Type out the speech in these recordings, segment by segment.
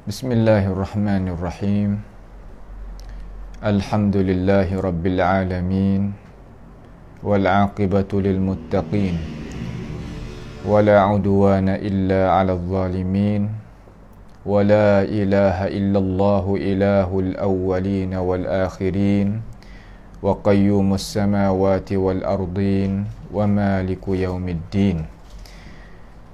Bismillahirrahmanirrahim. Alhamdulillahi rabbil alamin. Wal aqibatu lil muttaqin. Wala udwana illa 'alal zalimin. Wala ilaha illallah ilahul awwalin wal akhirin. Wa qayyumus samawati wal ardin wa maliku yaumiddin.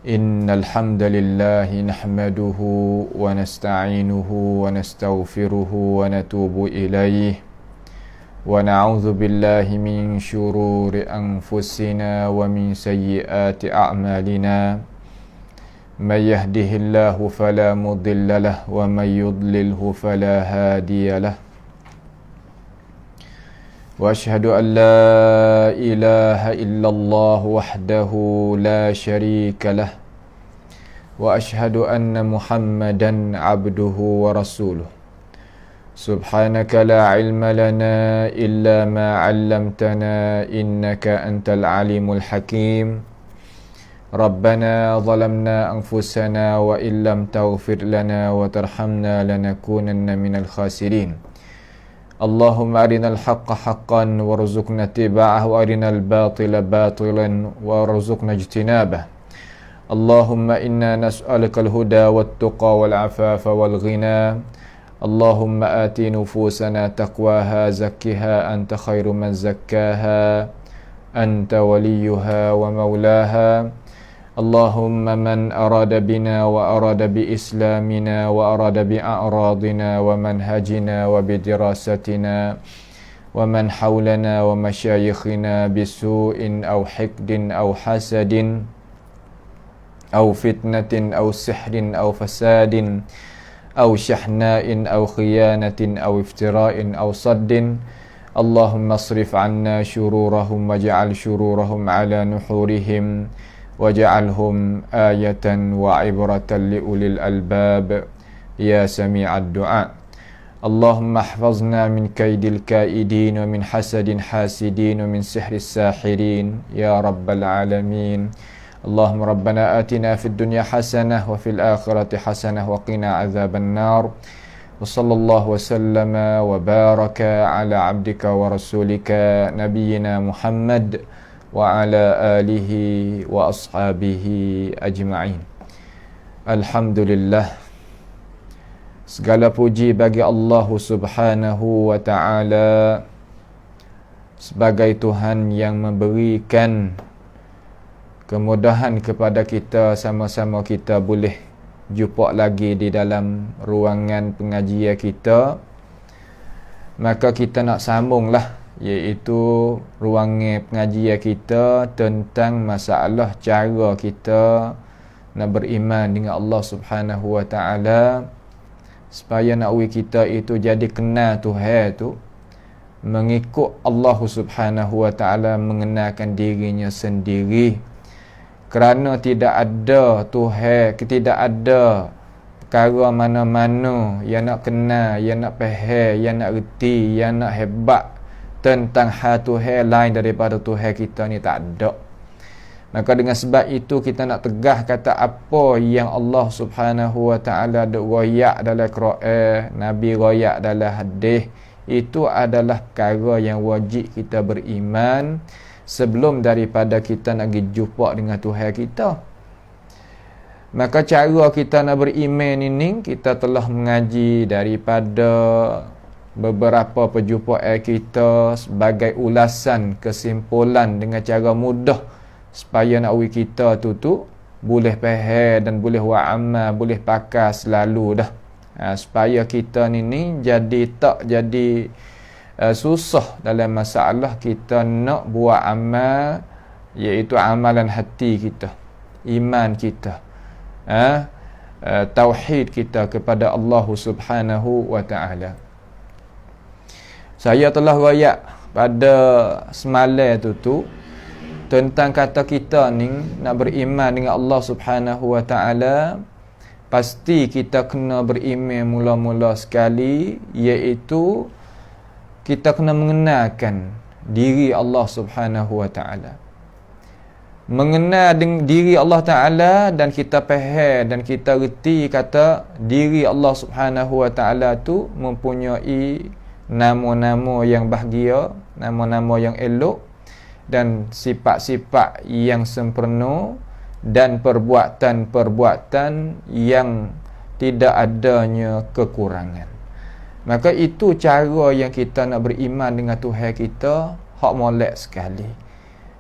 Innal hamdalillahi nahmaduhu wa nasta'inuhu wa nastaghfiruhu wa natubu ilayhi wa na'udzu billahi min shururi anfusina wa min sayyiati a'malina. May yahdihillahu fala mudilla lahu wa may yudlilhu fala hadiya lahu. Wa ashhadu an la ilaha illallah wahdahu la syarika lah. Wa ashhadu anna Muhammadan abduhu wa rasuluh. Subhanaka la ilma lana illa ma 'allamtana innaka antal alimul hakim. Rabbana zalamna anfusana wa illam taghfir lana wa tarhamna lanakunanna minal khasirin. Allahumma arinal haqqa haqqan warzuqna ittiba'ah wa arinal batila batilan warzuqna ijtinabah. Allahumma inna nas'aluka al-huda wat-tuqa wal-'afafa wal-ghina. Allahumma ati nufusana taqwaha zakkiha anta khairu man zakkaha anta waliyuha wa maulaha. Allahumma man arada bina wa arada bi islamina wa arada bi a'radina wa manhajina wa bi dirasatina wa man hawlana wa masyayikhina bisu'in aw hiqdin aw hasadin aw fitnatin aw sihrin aw fasadin aw shahna'in aw khiyanatin aw iftira'in aw saddin. Allahumma asrif 'anna shururahum waj'al shururahum 'ala nuhurihim waj'alhum ayatan wa ibratan li ulil albab ya sami'ad du'a. Allahumma ihfazna min kaidil kaidin wa min hasadin hasidin wa min sihris sahirin ya rabbal alamin. Allahumma rabbana atina fid dunya hasanah wa fil akhirati hasanah wa qina adzaban nar. Wa sallallahu wa sallama wa baraka ala abdika wa rasulika nabiyyina Muhammad wa ala alihi wa ashabihi ajma'in. Alhamdulillah, segala puji bagi Allah Subhanahu wa ta'ala sebagai Tuhan yang memberikan kemudahan kepada kita, sama-sama kita boleh jumpa lagi di dalam ruangan pengajian kita. Maka kita nak sambunglah, iaitu ruangan pengajian kita tentang masalah cara kita nak beriman dengan Allah Subhanahu wa ta'ala, supaya nak kita itu jadi kenal Tuhan tu, mengikut Allah Subhanahu wa ta'ala, mengenalkan dirinya sendiri. Kerana tidak ada Tuhan, tidak ada perkara mana-mana yang nak kenal, yang nak faham, yang nak reti, yang nak hebat tentang hal Tuhan lain daripada Tuhan kita ni, tak ada. Maka dengan sebab itu kita nak tegah kata apa yang Allah Subhanahu wa ta'ala ada royak dalam Quran, Nabi royak dalam hadis, itu adalah perkara yang wajib kita beriman sebelum daripada kita nak pergi jumpa dengan Tuhan kita. Maka cara kita nak beriman ini, kita telah mengaji daripada beberapa perjumpaan kita sebagai ulasan kesimpulan dengan cara mudah, supaya nak kita tu boleh faham dan boleh wa'amal, boleh pakai selalu dah. Supaya kita ni jadi tak jadi susah dalam masalah kita nak buat amal, iaitu amalan hati kita, iman kita, tauhid kita kepada Allah Subhanahu wa ta'ala. Saya telah royak pada semalam tu tentang kata kita ni nak beriman dengan Allah Subhanahu wa ta'ala, pasti kita kena beriman mula-mula sekali, iaitu kita kena mengenalkan diri Allah Subhanahu wa ta'ala. mengenal diri Allah Ta'ala, dan kita faham dan kita reti kata diri Allah Subhanahu Wa Ta'ala tu mempunyai nama-nama yang bahagia, nama-nama yang elok, dan sifat-sifat yang sempurna, dan perbuatan-perbuatan yang tidak adanya kekurangan. Maka itu cara yang kita nak beriman dengan Tuhan kita, hak molek sekali.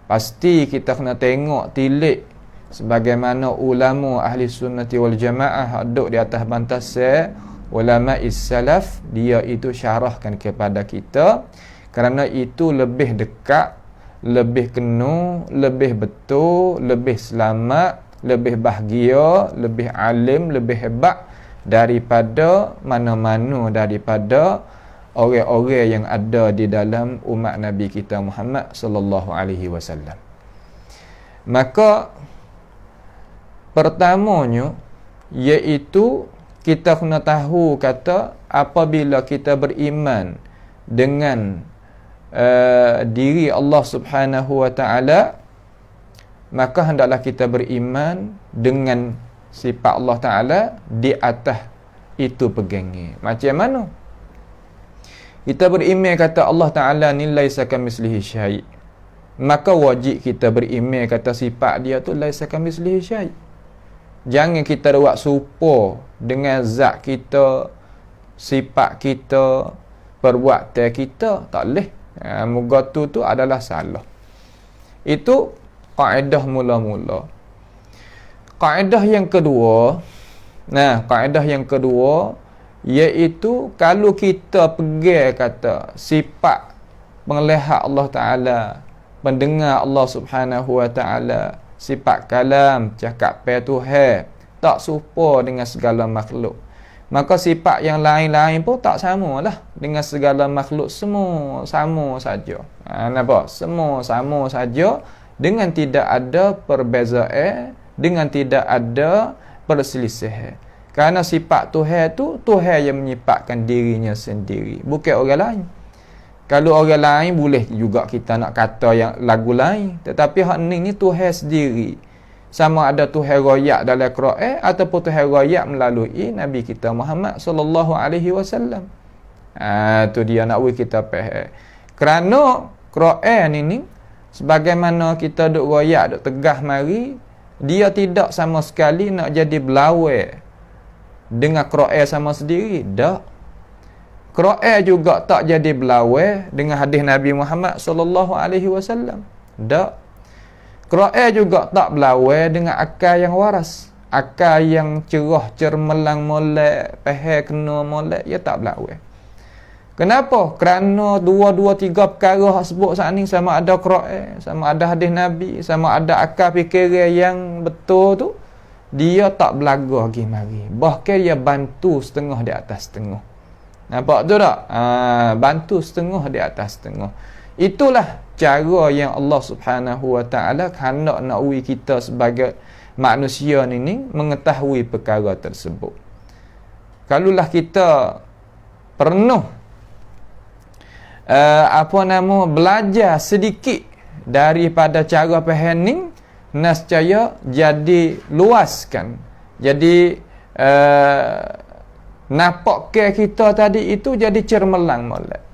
Pasti kita kena tengok tilik sebagaimana ulama ahli sunnati wal jamaah duduk di atas bantasan ulama is-salaf, dia itu syarahkan kepada kita, kerana itu lebih dekat, lebih kena, lebih betul, lebih selamat, lebih bahagia, lebih alim, lebih hebat daripada mana-mana daripada orang-orang yang ada di dalam umat Nabi kita Muhammad sallallahu alaihi wasallam. Maka pertamanya iaitu kita kena tahu kata apabila kita beriman dengan diri Allah Subhanahu Wa Ta'ala, maka hendaklah kita beriman dengan sifat Allah Ta'ala di atas itu pegangnya. Macam mana? Kita beriman kata Allah Ta'ala ni laisa kamitslihi syai', maka wajib kita beriman kata sifat dia tu laisa kamitslihi syai'. Jangan kita buat serupa dengan zat kita, sifat kita, perbuatan kita, tak boleh. Moga tu adalah salah. Itu kaedah mula-mula. Kaedah yang kedua, kaedah yang kedua iaitu kalau kita pegang kata sifat penglihat Allah Ta'ala, pendengar Allah Subhanahu Wa Ta'ala, sifat kalam, cakap pai Tuhan, tak serupa dengan segala makhluk, maka sifat yang lain-lain pun tak samalah dengan segala makhluk, semua sama saja. Nampak? Semua sama saja, dengan tidak ada perbezaan, dengan tidak ada perselisihan. Kerana sifat Tuhan tu, Tuhan yang menyifatkan dirinya sendiri, bukan orang lain. Kalau orang lain boleh juga kita nak kata yang lagu lain, tetapi hak ni Tuhan sendiri. Sama ada Tuhan royak dalam Quran ataupun Tuhan royak melalui Nabi kita Muhammad sallallahu alaihi wasallam. Tu dia nak kita faham. Kerana Quran ini sebagaimana kita duk royak, duk tegah mari, dia tidak sama sekali nak jadi berlawan dengan Quran sama sendiri. Tak. Quran juga tak jadi berlawan dengan hadis Nabi Muhammad sallallahu alaihi wasallam. Tak. Quran juga tak berlawan dengan akal yang waras, akal yang cerah, cermelang, molek, faham kena molek, ia tak berlawan. Kenapa? Kerana dua tiga perkara hak sebut saat ni, sama ada Quran, sama ada hadis Nabi, sama ada akal fikiran yang betul tu, dia tak berlagu lagi mari. Bahkan dia bantu setengah di atas setengah. Nampak tu tak? Bantu setengah di atas setengah. Itulah cara yang Allah Subhanahu Wa Ta'ala hendak nak uji kita sebagai manusia ni mengetahui perkara tersebut. Kalulah kita pernah belajar sedikit daripada cara faham ni, nescaya jadi luaskan. Jadi nampak ke kita tadi itu jadi cermelang molek.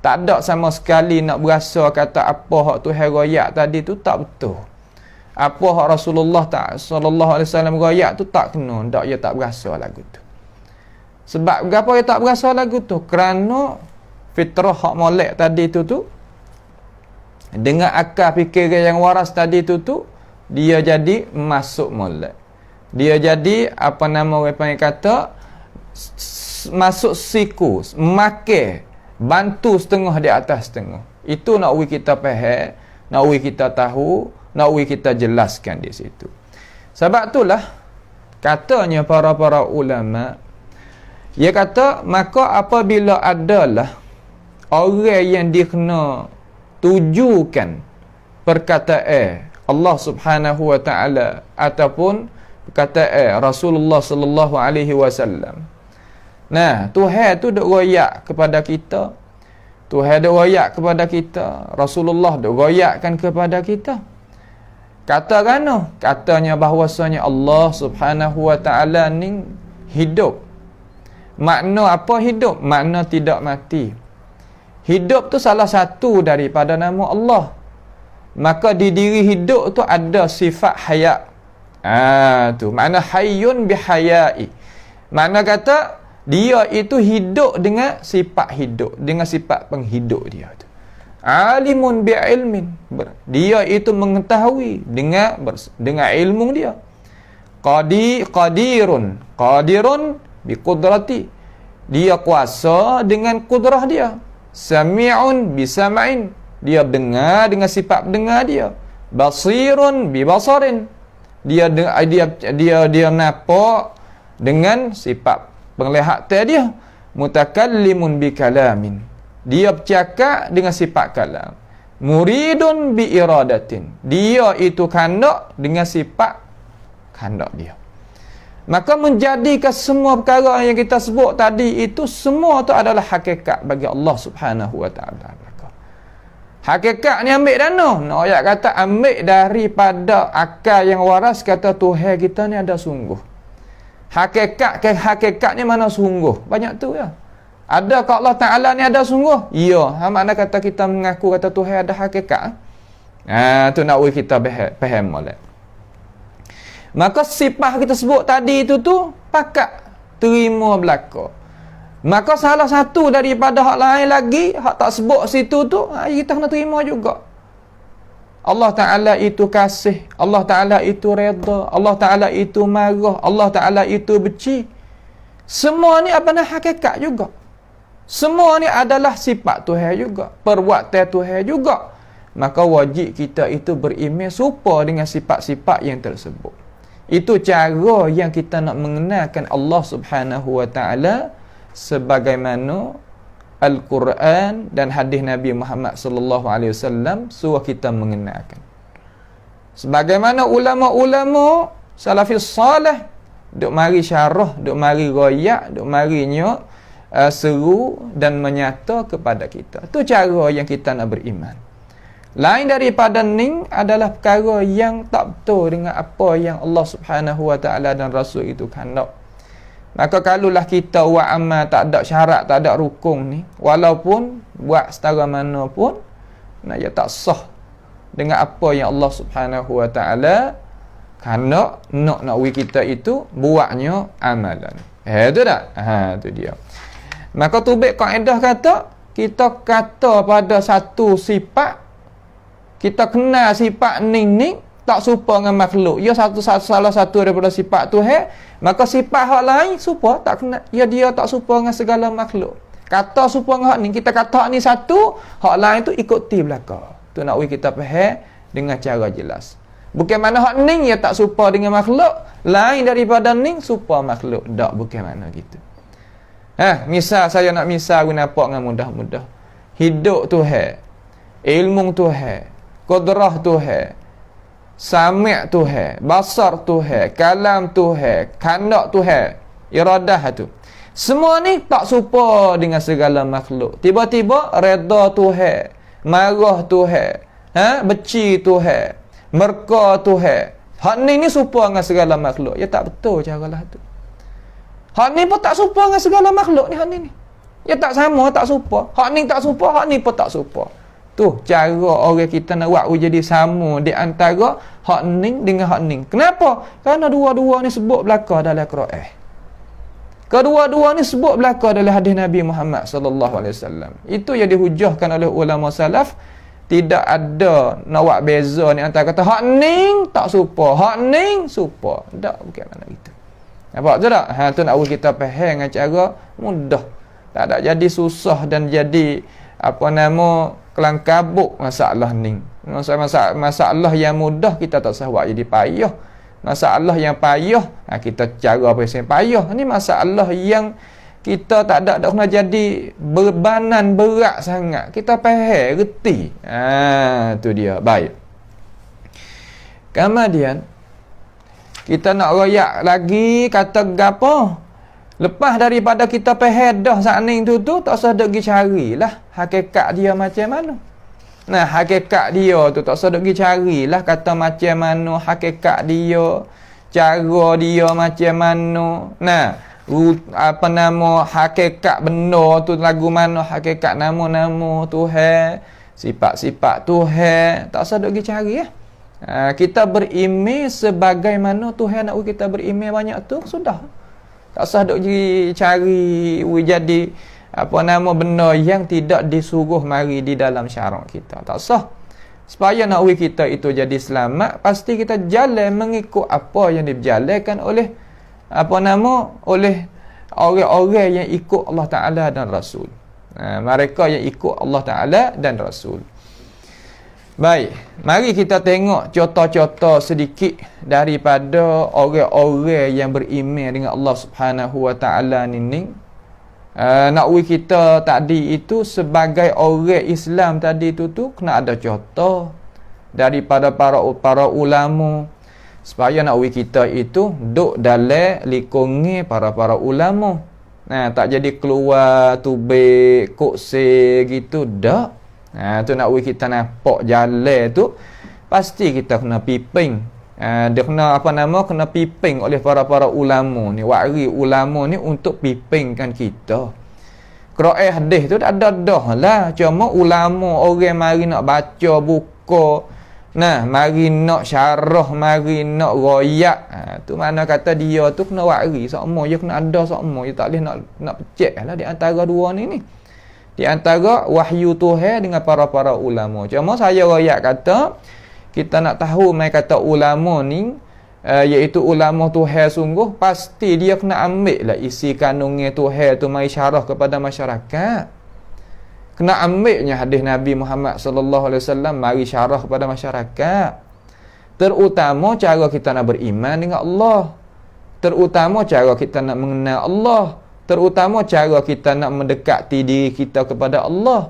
Tak ada sama sekali nak berasa kata apa hak Tuhan royak tadi tu tak betul. Apa hak Rasulullah sallallahu alaihi wasallam royak tu tak kena, ndak, dia tak berasa lagu tu. Sebab kenapa dia tak berasa lagu tu? Kerana fitrah hak molek tadi tu dengan akal fikiran yang waras tadi tu dia jadi masuk molek. Dia jadi orang panggil kata masuk siku, makan, bantu setengah di atas setengah. Itu nak kita faham, nak kita tahu, nak kita jelaskan di situ. Sebab itulah katanya para ulama, dia kata maka apabila adalah orang yang dikena tujukan perkataan Allah Subhanahu Wa Ta'ala ataupun perkataan Rasulullah sallallahu alaihi wasallam. Tuhan tu duk royak kepada kita, Tuhan duk royak kepada kita, Rasulullah duk royakkan kepada kita. Kata kan? Katanya bahawasanya Allah Subhanahu wa ta'ala ni hidup. Makna apa hidup? Makna tidak mati. Hidup tu salah satu daripada nama Allah. Maka di diri hidup tu ada sifat hayat. Tu makna hayyun bihayai. Makna kata dia itu hidup dengan sifat hidup, dengan sifat penghidup dia tu. Alimun bi'ilmin, dia itu mengetahui dengan ilmu dia. Qadirun biqudrati, dia kuasa dengan kudrah dia. Sami'un bisama'in, dia dengar dengan sifat dengar dia. Basirun bibasarin, dia nampak dengan sifat penglihatan dia. Mutakallimun bikalamin, dia bercakap dengan sifat kalam. Muridun bi iradatin, dia itu kandak dengan sifat kandak dia. Maka menjadikan semua perkara yang kita sebut tadi itu semua tu adalah hakikat bagi Allah Subhanahu wa ta'ala. Hakikat ni ambil dah no. Ayat kata ambil daripada akal yang waras, kata Tuhan kita ni ada sungguh. Hakikat ni mana sungguh? Banyak tu ya. Ada kat Allah Ta'ala ni ada sungguh? Ya. Makna kata kita mengaku kata Tuhan ada hakikat. Tu nak kita faham molek. Maka sifat kita sebut tadi itu tu pakat terima belaka. Maka salah satu daripada hak lain lagi, hak tak sebut situ tu, kita kena terima juga. Allah Ta'ala itu kasih, Allah Ta'ala itu redha, Allah Ta'ala itu marah, Allah Ta'ala itu benci. Semua ni apa nak hakikat juga. Semua ni adalah sifat Tuhan juga, perbuatan Tuhan juga. Maka wajib kita itu beriman serupa dengan sifat-sifat yang tersebut. Itu cara yang kita nak mengenalkan Allah Subhanahu wa ta'ala sebagaimana Al-Quran dan hadis Nabi Muhammad sallallahu alaihi wasallam suruh kita mengenalkan. Sebagaimana ulama-ulama salafis salih duk mari syarah, duk mari royak, duk mari nyok seru dan menyata kepada kita. Itu cara yang kita nak beriman. Lain daripada ni adalah perkara yang tak betul dengan apa yang Allah Subhanahu wa ta'ala dan Rasul itu kandang. Maka kalaulah kita buat amal tak ada syarat, tak ada rukun ni, walaupun buat setara mana pun, dia tak sah dengan apa yang Allah Subhanahu wa ta'ala kandang nak kita itu buatnya amalan. Itu tak? Itu dia. Maka tubik kaedah kata, kita kata pada satu sifat, kita kenal sifat ni tak serupa dengan makhluk. Ia salah satu daripada sifat Tuhan, maka sifat hak lain serupa tak kenal. Dia tak serupa dengan segala makhluk. Kata serupa dengan hak ni, kita kata hak ni satu, hak lain tu ikuti belaka. Tu nak kita faham dengan cara jelas. Bukan mana hak ni ia tak serupa dengan makhluk, lain daripada ni serupa makhluk. Tak, bukan mana gitu. Misal saya nak misal guna apa dengan mudah-mudah. Hidup Tuhan, ilmu Tuhan, kudrah Tuhan, sami' Tuhan, basar Tuhan, kalam Tuhan, kandak Tuhan, iradah tu. Semua ni tak serupa dengan segala makhluk. Tiba-tiba redha Tuhan, marah Tuhan, benci Tuhan, murka Tuhan. Hak ni serupa dengan segala makhluk. Ya tak betul caralah tu. Hak ni pun tak serupa dengan segala makhluk ni, hak ni. Ya tak sama, tak serupa. Hak ni tak serupa, hak ni pun tak serupa. Tu cara orang kita nak buat jadi sama di antara hak ni dengan hak ni. Kenapa? Kerana dua-dua ni sebut belaka dalam Quran. Kedua-dua ni sebut belaka dalam hadis Nabi Muhammad sallallahu alaihi wasallam. Itu yang dihujahkan oleh ulama salaf. Tidak ada nak buat beza ni antara kata hak ni tak serupa, hak ni serupa. Tak, bukan mana gitu. Nampak tu tak? Tu nak kita faham dengan cara mudah. Tak ada jadi susah dan jadi kelang kabut masalah ni. Masalah yang mudah kita tak usah buat jadi payah. Masalah yang payah, kita cara apa yang payah. Ni masalah yang kita tak ada kena jadi bebanan berat sangat. Kita faham, reti. Tu dia. Baik. Kemudian kita nak royak lagi kata gapo? Lepas daripada kita faham dah saat ni tu tak usah pergi carilah hakikat dia macam mana. Nah, hakikat dia tu tak usah duk pergi carilah kata macam mana hakikat dia, cara dia macam mana. Nah, apa nama hakikat benda tu lagu mana, hakikat nama-nama Tuhan, sifat-sifat Tuhan, tak usah duk pergi cari ya. Kita berimej sebagaimana Tuhan nak kita berimej banyak tu sudah. Tak usah duk pergi cari jadi apa nama benda yang tidak disuruh mari di dalam syarak kita. Tak usah. Supaya nak kita itu jadi selamat, pasti kita jalan mengikut apa yang diberjalankan oleh apa nama oleh orang-orang yang ikut Allah Ta'ala dan Rasul. Mereka yang ikut Allah Ta'ala dan Rasul. Baik, mari kita tengok contoh-contoh sedikit daripada orang-orang yang beriman dengan Allah Subhanahu Wa Ta'ala ni. Nak kita tadi itu sebagai orang Islam tadi tu kena ada contoh daripada para ulama, supaya nak kita itu duk dalam likungi para ulama. Tak jadi keluar tubik kokse gitu dak. Tu nak kita nampak jalan tu pasti kita kena piping. Dia kena kena piping oleh para ulama ni, wari ulama ni untuk pipingkan kita. Qur'an hadis tu ada dah lah, cuma ulama orang mari nak baca buku, mari nak syarah, mari nak royak. Tu mana kata dia tu kena wari sokmo, dia kena ada sokmo, dia tak boleh nak pecek lah di antara dua ni. Di antara wahyu Tuhan dengan para ulama. Cuma saya royak kata kita nak tahu mai kata ulama ni iaitu ulama Tuhan sungguh, pasti dia kena ambil lah isi kandungnya Tuhan tu mai syarah kepada masyarakat. Kena ambilnya hadis Nabi Muhammad sallallahu alaihi wasallam mari syarah kepada masyarakat. Terutama cara kita nak beriman dengan Allah. Terutama cara kita nak mengenal Allah. Terutama cara kita nak mendekati diri kita kepada Allah.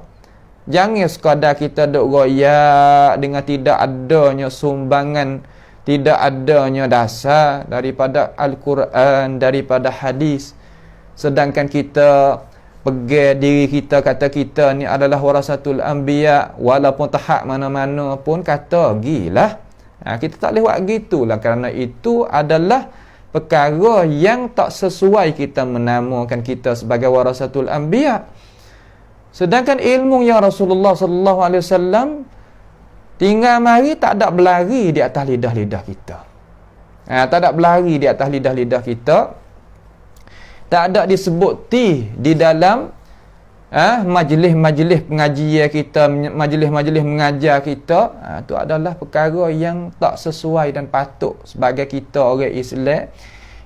Jangan sekadar kita duk royak dengan tidak adanya sumbangan, tidak adanya dasar daripada Al-Quran, daripada hadis. Sedangkan kita pegang diri kita, kata kita ni adalah warasatul anbiya, walaupun tahap mana-mana pun kata gilah. Kita tak boleh buat gitulah, kerana itu adalah perkara yang tak sesuai kita menamakan kita sebagai warasatul anbiya. Sedangkan ilmu yang Rasulullah sallallahu alaihi wasallam tinggal mari tak ada berlari di atas lidah-lidah kita. Tak ada berlari di atas lidah-lidah kita. Tak ada disebut di dalam majlis-majlis pengajian kita, majlis-majlis mengajar kita. Itu adalah perkara yang tak sesuai dan patut sebagai kita orang Islam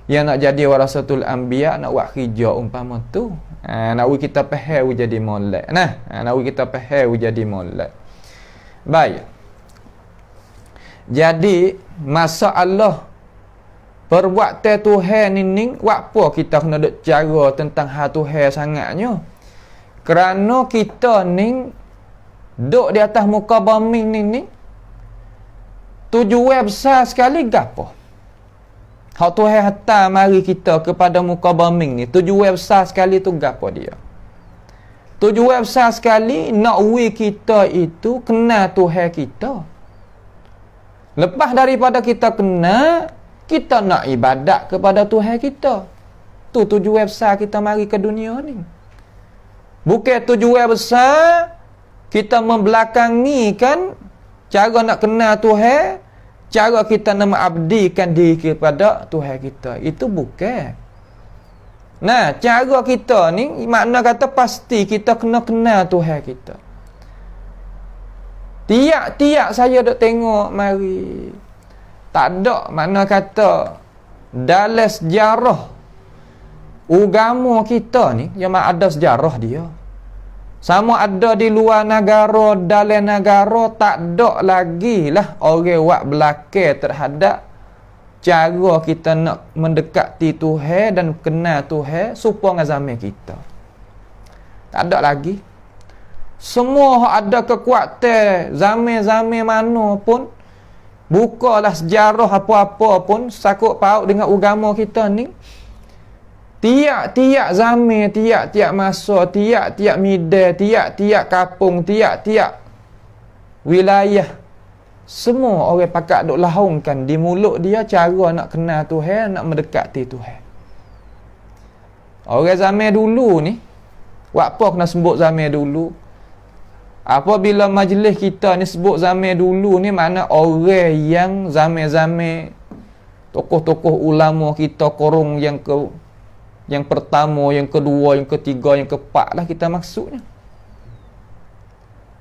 yang nak jadi warasatul anbiya, nak buat kerja umpama tu. Nak kita faham jadi molek. Nak kita faham jadi molek. Baik. Jadi masalah perbuatan Tuhan ni apa kita kena duk cara tentang hal Tuhan sangatnya. Kerana kita ni duk di atas muka bumi ni tujuan besar sekali gapo? Hak Tuhan hantar mari kita kepada muka bumi ni, tujuan besar sekali tu gapo dia? Tujuan besar sekali nak kita itu kenal Tuhan kita. Lepas daripada kita kenal, kita nak ibadat kepada Tuhan kita. Tu tujuan besar kita mari ke dunia ni. Bukan tujuan besar kita membelakangi kan cara nak kenal Tuhan, cara kita nak mengabdikan diri kepada Tuhan kita. Itu bukan. Cara kita ni makna kata pasti kita kena kenal Tuhan kita. Tiap-tiap saya duk tengok mari. Tak ada makna kata dalam sejarah agama kita ni yang ada sejarah dia. Sama ada di luar negara, dalam negara, tak ada lagi lah orang buat belakang terhadap cara kita nak mendekati Tuhan dan kenal Tuhan supaya zaman kita. Tak ada lagi. Semua ada kekuatan zaman-zaman mana pun, bukalah sejarah apa-apa pun sakut paut dengan agama kita ni. Tiap-tiap zaman, tiap-tiap masa, tiap-tiap midai, tiap-tiap kapung, tiap-tiap wilayah. Semua orang pakat duk lahungkan di mulut dia cara nak kenal Tuhan, nak mendekati Tuhan. Orang zaman dulu ni, apa kena sebut zaman dulu? Apabila majlis kita ni sebut zaman dulu ni, makna orang yang zaman-zaman tokoh-tokoh ulama kita korong yang pertama, yang kedua, yang ketiga, yang keempat lah kita maksudnya.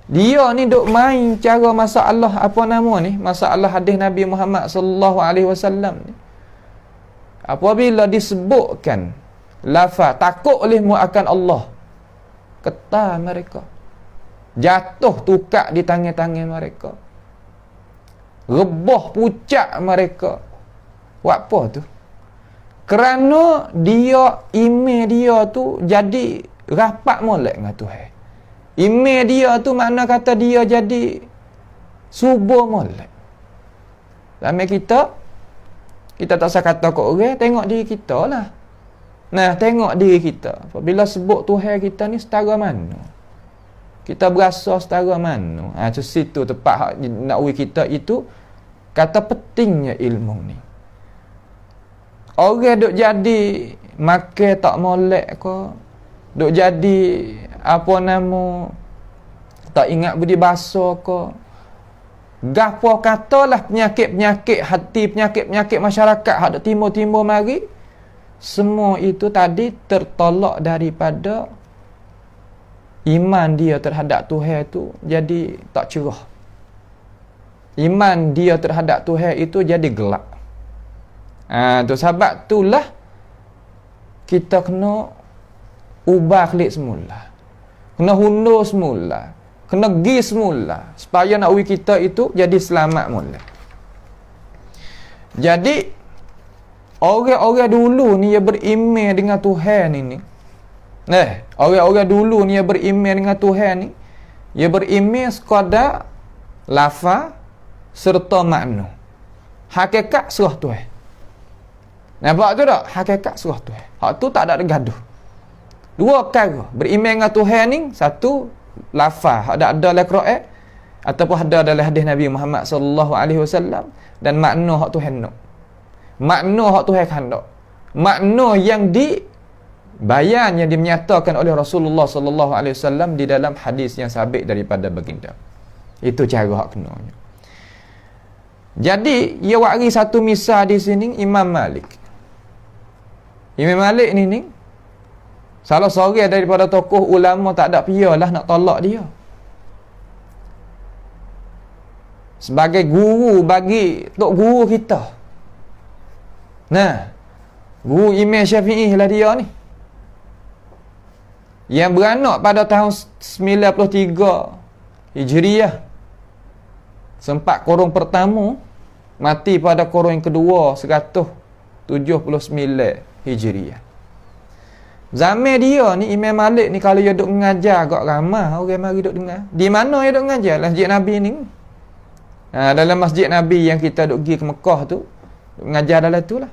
Dia ni duk main cara masalah apa nama ni? Masalah hadis Nabi Muhammad sallallahu alaihi wasallam ni. Apabila disebutkan lafaz takut olehmu akan Allah, ketar mereka. Jatuh tukak di tangan-tangan mereka. Rebah pucak mereka. Buat apa tu? Kerana dia, iman dia tu jadi rapat molek dengan Tuhan. Iman dia tu makna kata dia jadi subur molek. Dalam kita tak usah kata kat orang, tengok diri kita lah. Nah, tengok diri kita. Apabila sebut Tuhan kita ni setara mana? Kita berasa setara mana? Tu situ tempat nak uji kita itu kata pentingnya ilmu ni. Orang duk jadi makan tak molek ke, duk jadi apa nama tak ingat budi bahasa ke, gapo katalah penyakit-penyakit hati, penyakit-penyakit masyarakat hak duk timbul-timbul mari, semua itu tadi tertolak daripada iman dia terhadap Tuhan tu jadi tak cerah. Iman dia terhadap Tuhan itu jadi gelap. Tu sebab itulah kita kena ubah klik semula. Kena hundur semula. Kena pergi semula supaya nak uji kita itu jadi selamat mula. Jadi orang-orang dulu ni yang beriman dengan Tuhan ini. Orang-orang dulu ni yang beriman dengan Tuhan ni, dia beriman sekadar lafaz serta makna. Hakikat serah Tuhan. Nampak tu tak? Hakikat serah Tuhan. Hak tu tak ada gaduh. Dua perkara. Beriman dengan Tuhan ni, satu lafaz ada dalam Quran ataupun ada dalam hadis Nabi Muhammad sallallahu alaihi wasallam, dan makna hak Tuhan nak. Makna hak Tuhan khandak. Makna yang bayan yang dinyatakan oleh Rasulullah sallallahu alaihi wasallam di dalam hadis yang sabit daripada baginda. Itu cara hak kenanya. Jadi, ia wari satu misal di sini Imam Malik. Imam Malik ni salah seorang daripada tokoh ulama tak ada piyalah nak tolak dia. Sebagai guru bagi tok guru kita. Nah, guru Imam Syafi'i lah dia ni. Yang beranak pada tahun 93 Hijriah. Sempat korong pertama, mati pada korong yang kedua 179 Hijriah. Zaman dia ni, Imam Malik ni, kalau dia duk mengajar agak ramah orang mari duk dengar. Di mana dia duk mengajar? Masjid Nabi ni. Dalam Masjid Nabi yang kita duk pergi ke Mekah tu, duk mengajar dalam tu lah.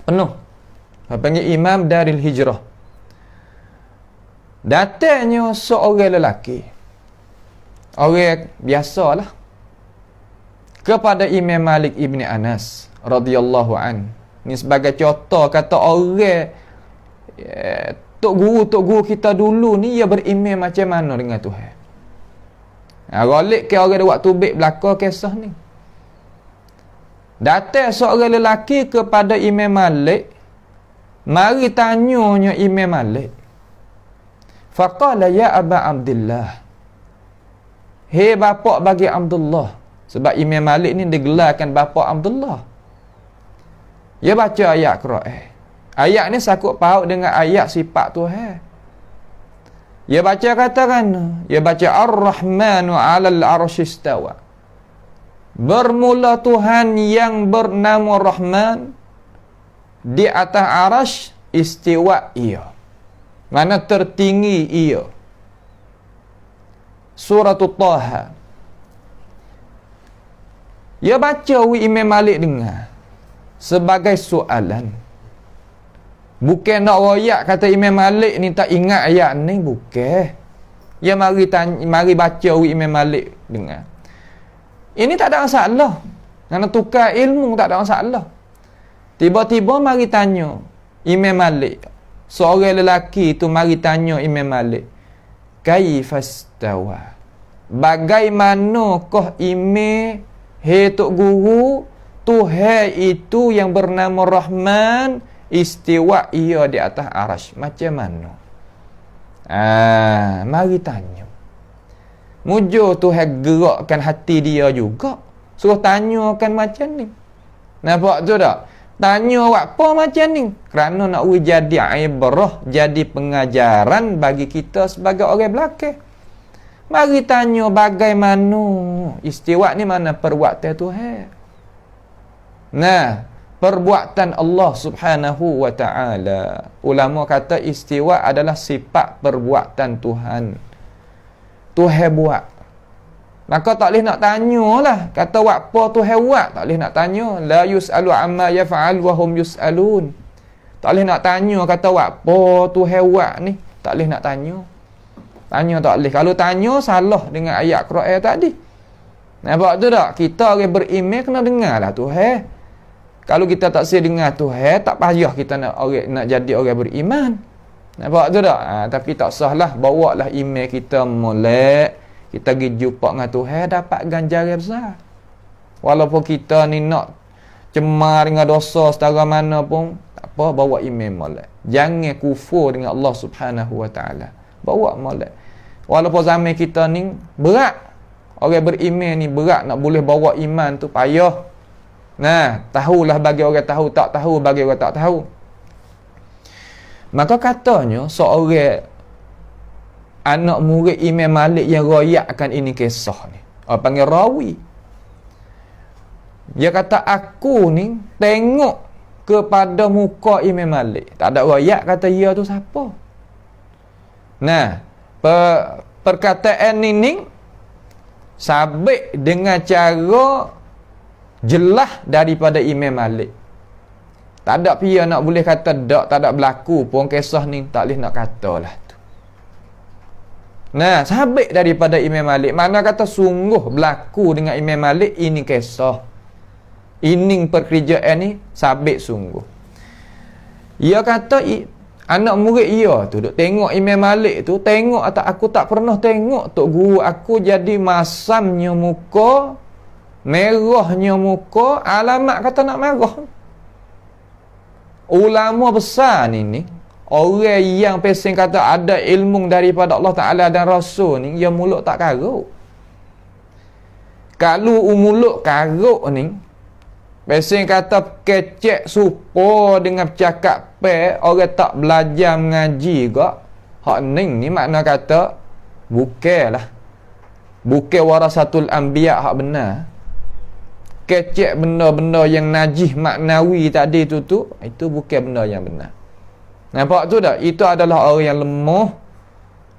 Penuh. Panggil Imam Daril Hijrah. Datangnya seorang lelaki, orang biasalah, kepada Imam Malik Ibni Anas radhiyallahu an. Ni sebagai contoh kata orang tok guru kita dulu ni dia beriman macam mana dengan Tuhan. Galik ke orang ada waktu baik belaka kisah ni. Datang seorang lelaki kepada Imam Malik, mari tanyanya Imam Malik. Faqala ya Aba Abdullah, hei bapa bagi Abdullah. Sebab Imam Malik ni digelarkan bapa Abdullah. Dia baca ayat Quran. Ayat ni sakut paut dengan ayat sifat Tuhan. Dia baca katakan, dia baca Ar-Rahmanu 'alal 'arsy istawa. Bermula Tuhan yang bernama Rahman di atas arasy istiwa ia. Mana tertinggi ia. Surah Taha. Dia baca Imam Malik dengar sebagai soalan. Bukan nak royak kata Imam Malik ni tak ingat ayat ni, bukan. Ya mari baca Imam Malik dengar. Ini tak ada masalah. Kerana tukar ilmu tak ada masalah. Tiba-tiba mari tanya Imam Malik. Seorang lelaki tu mari tanya Imam Malik. Kaifastawa? Bagaimanakah Imam Tok Guru Tuhan itu yang bernama Rahman istiwa ia di atas arasy? Macam mana? Mari tanya. Mujur Tuhan gerakkan hati dia juga. Suruh tanyakan macam ni. Nampak tu tak? Tanya apa macam ni? Kerana nak jadi ibrah, jadi pengajaran bagi kita sebagai orang belakang. Mari tanya bagaimana istiwa ni, mana perbuatan Tuhan. Nah, perbuatan Allah Subhanahu wa ta'ala. Ulama kata istiwa adalah sifat perbuatan Tuhan. Tuhan buat. Maka tak boleh nak tanyalah. Kata apa Tuhan buat, tak boleh nak tanya. La yus'alu amma yaf'al wa hum yus'alun. Tak boleh nak tanya kata apa Tuhan buat ni. Tak boleh nak tanya. Tanya tak boleh. Kalau tanya salah dengan ayat Quran tadi. Nampak tu tak? Kita orang beriman kena dengarlah Tuhan. Kalau kita tak sedar dengar Tuhan, tak payah kita nak jadi orang beriman. Nampak tu tak? Tapi tak sahlah, bawalah iman kita molek. Kita pergi jumpa dengan Tuhan, dapat ganjaran besar. Walaupun kita ni nak cemar dengan dosa setara mana pun, tak apa, bawa iman molek. Jangan kufur dengan Allah Subhanahu wa ta'ala. Bawa molek. Walaupun zaman kita ni berat. Orang beriman ni berat nak boleh bawa iman tu payah. Nah, tahulah bagi orang tahu, tak tahu bagi orang tak tahu. Maka katanya seorang anak murid Imam Malik yang royakkan ini kisah ni. Panggil rawi. Dia kata aku ni tengok kepada muka Imam Malik. Tak ada royak kata dia tu siapa. Nah, perkataan ini sabit dengan cara jelas daripada Imam Malik. Tak ada pihak nak boleh kata tak ada berlaku pun kisah ni, tak boleh nak katalah tu. Nah, sabit daripada Imam Malik. Mana kata sungguh berlaku dengan Imam Malik ini kisah. Ini pekerjaan ni sabit sungguh. Ia kata anak murid ia tu duk tengok Imam Malik tu, tengok atau aku tak pernah tengok tok guru aku jadi masamnya muka, merahnya muka, alamat kata nak marah. Ulama besar ni orang yang pesing kata ada ilmu daripada Allah Ta'ala dan Rasul ni, dia mulut tak karuk. Kalau mulut karuk ni, pesing kata kecek supo dengan bercakap pe, orang tak belajar mengaji gak. Hak ni makna kata bukanlah. Bukan warasatul anbiya hak benar. Kecek benda-benda yang najis maknawi tadi tu itu bukan benda yang benar. Nampak tu tak? Itu adalah orang yang lemah,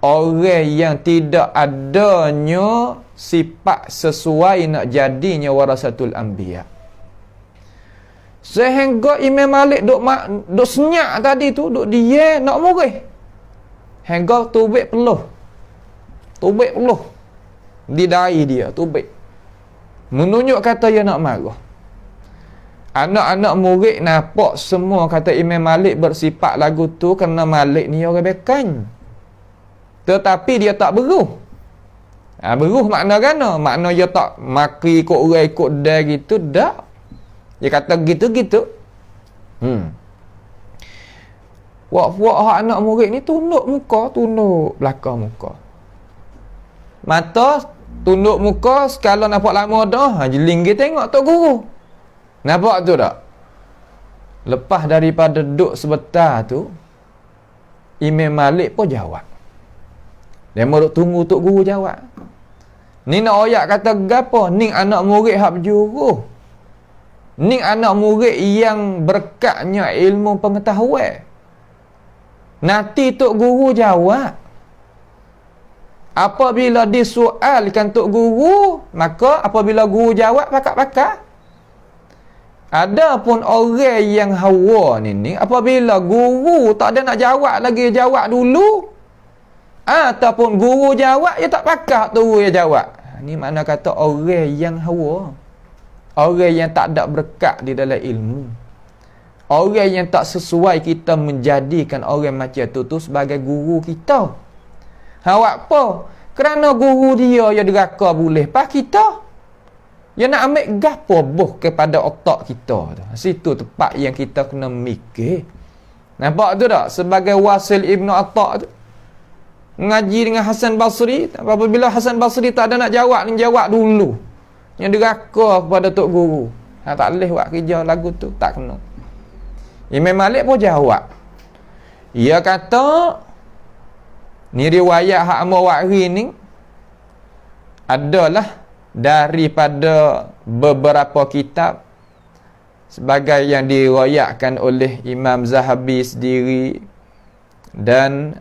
orang yang tidak adanya sifat sesuai nak jadinya warasatul anbiya. Sehingga Imam Malik duk senyap tadi tu, duk dia nak murih. Hingga tubik peluh. Di dahi dia, tubik. Menunjuk kata dia nak marah. Anak-anak murid nampak semua kata Imam Malik bersifat lagu tu kerana Malik ni orang bekan. Tetapi dia tak beruh. Beruh makna gana? Makna dia tak maki ikut orang ikut dia gitu, tak. Dia kata gitu-gitu. Wak-wak anak murid ni tunduk muka, tunduk belakang muka. Mata tunduk muka, sekala nampak lama dah, jeling dia tengok tok guru. Nampak tu tak? Lepas daripada duduk sebentar tu, Imam Malik pun jawab. Dia mau duk tunggu tok guru jawab. Ni nak oyak kata gapo? Ni anak murid hak berjuru. Ni anak murid yang berkatnya ilmu pengetahuan. Nanti tok guru jawab. Apabila disoalkan tok guru, maka apabila guru jawab pakak-pakak. Adapun orang yang hawa ni apabila guru tak ada nak jawab lagi, jawab dulu. Ataupun guru jawab, dia tak pakai hak guru yang jawab. Ni mana kata orang yang hawa. Orang yang tak ada berkat di dalam ilmu. Orang yang tak sesuai kita menjadikan orang macam tu sebagai guru kita. Awak apa? Kerana guru dia yang deraka boleh pas kita. Dia nak ambil gapo boh kepada otak kita tu. Situ tempat yang kita kena mikir. Nampak tu tak? Sebagai Wasil Ibn Atta tu ngaji dengan Hasan Basri, apabila Hasan Basri tak ada nak jawab, ni jawab dulu. Yang deraka kepada tok guru. Tak boleh buat kerja lagu tu, tak kena. Imam Malik pun jawab. Ia kata, ni riwayat hak Mawari ni adalah daripada beberapa kitab sebagai yang diriwayatkan oleh Imam Zahabi sendiri dan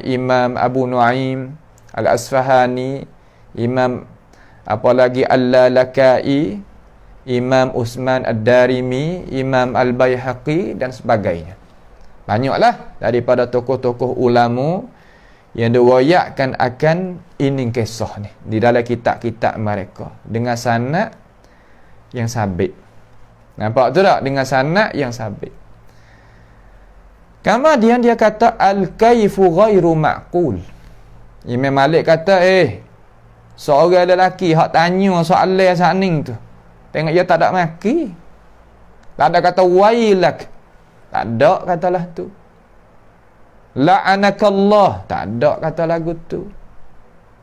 Imam Abu Nuaim Al-Asfahani, Imam Al-Lalakai, Imam Usman Ad-Darimi, Imam Al-Baihaqi dan sebagainya. Banyaklah daripada tokoh-tokoh ulama yang diriwayatkan akan ini kisah ni di dalam kitab-kitab mereka dengan sanad yang sabit. Nampak tu tak? Dengan sanad yang sabit. Kemudian dia kata al-kaifu ghairu ma'qul. Imam Malik kata seorang lelaki hak tanya soalan saning tu, tengok dia tak ada maki. Tak ada kata wailak. Tak ada katalah tu. La'anakallah. Tak ada kata lagu tu.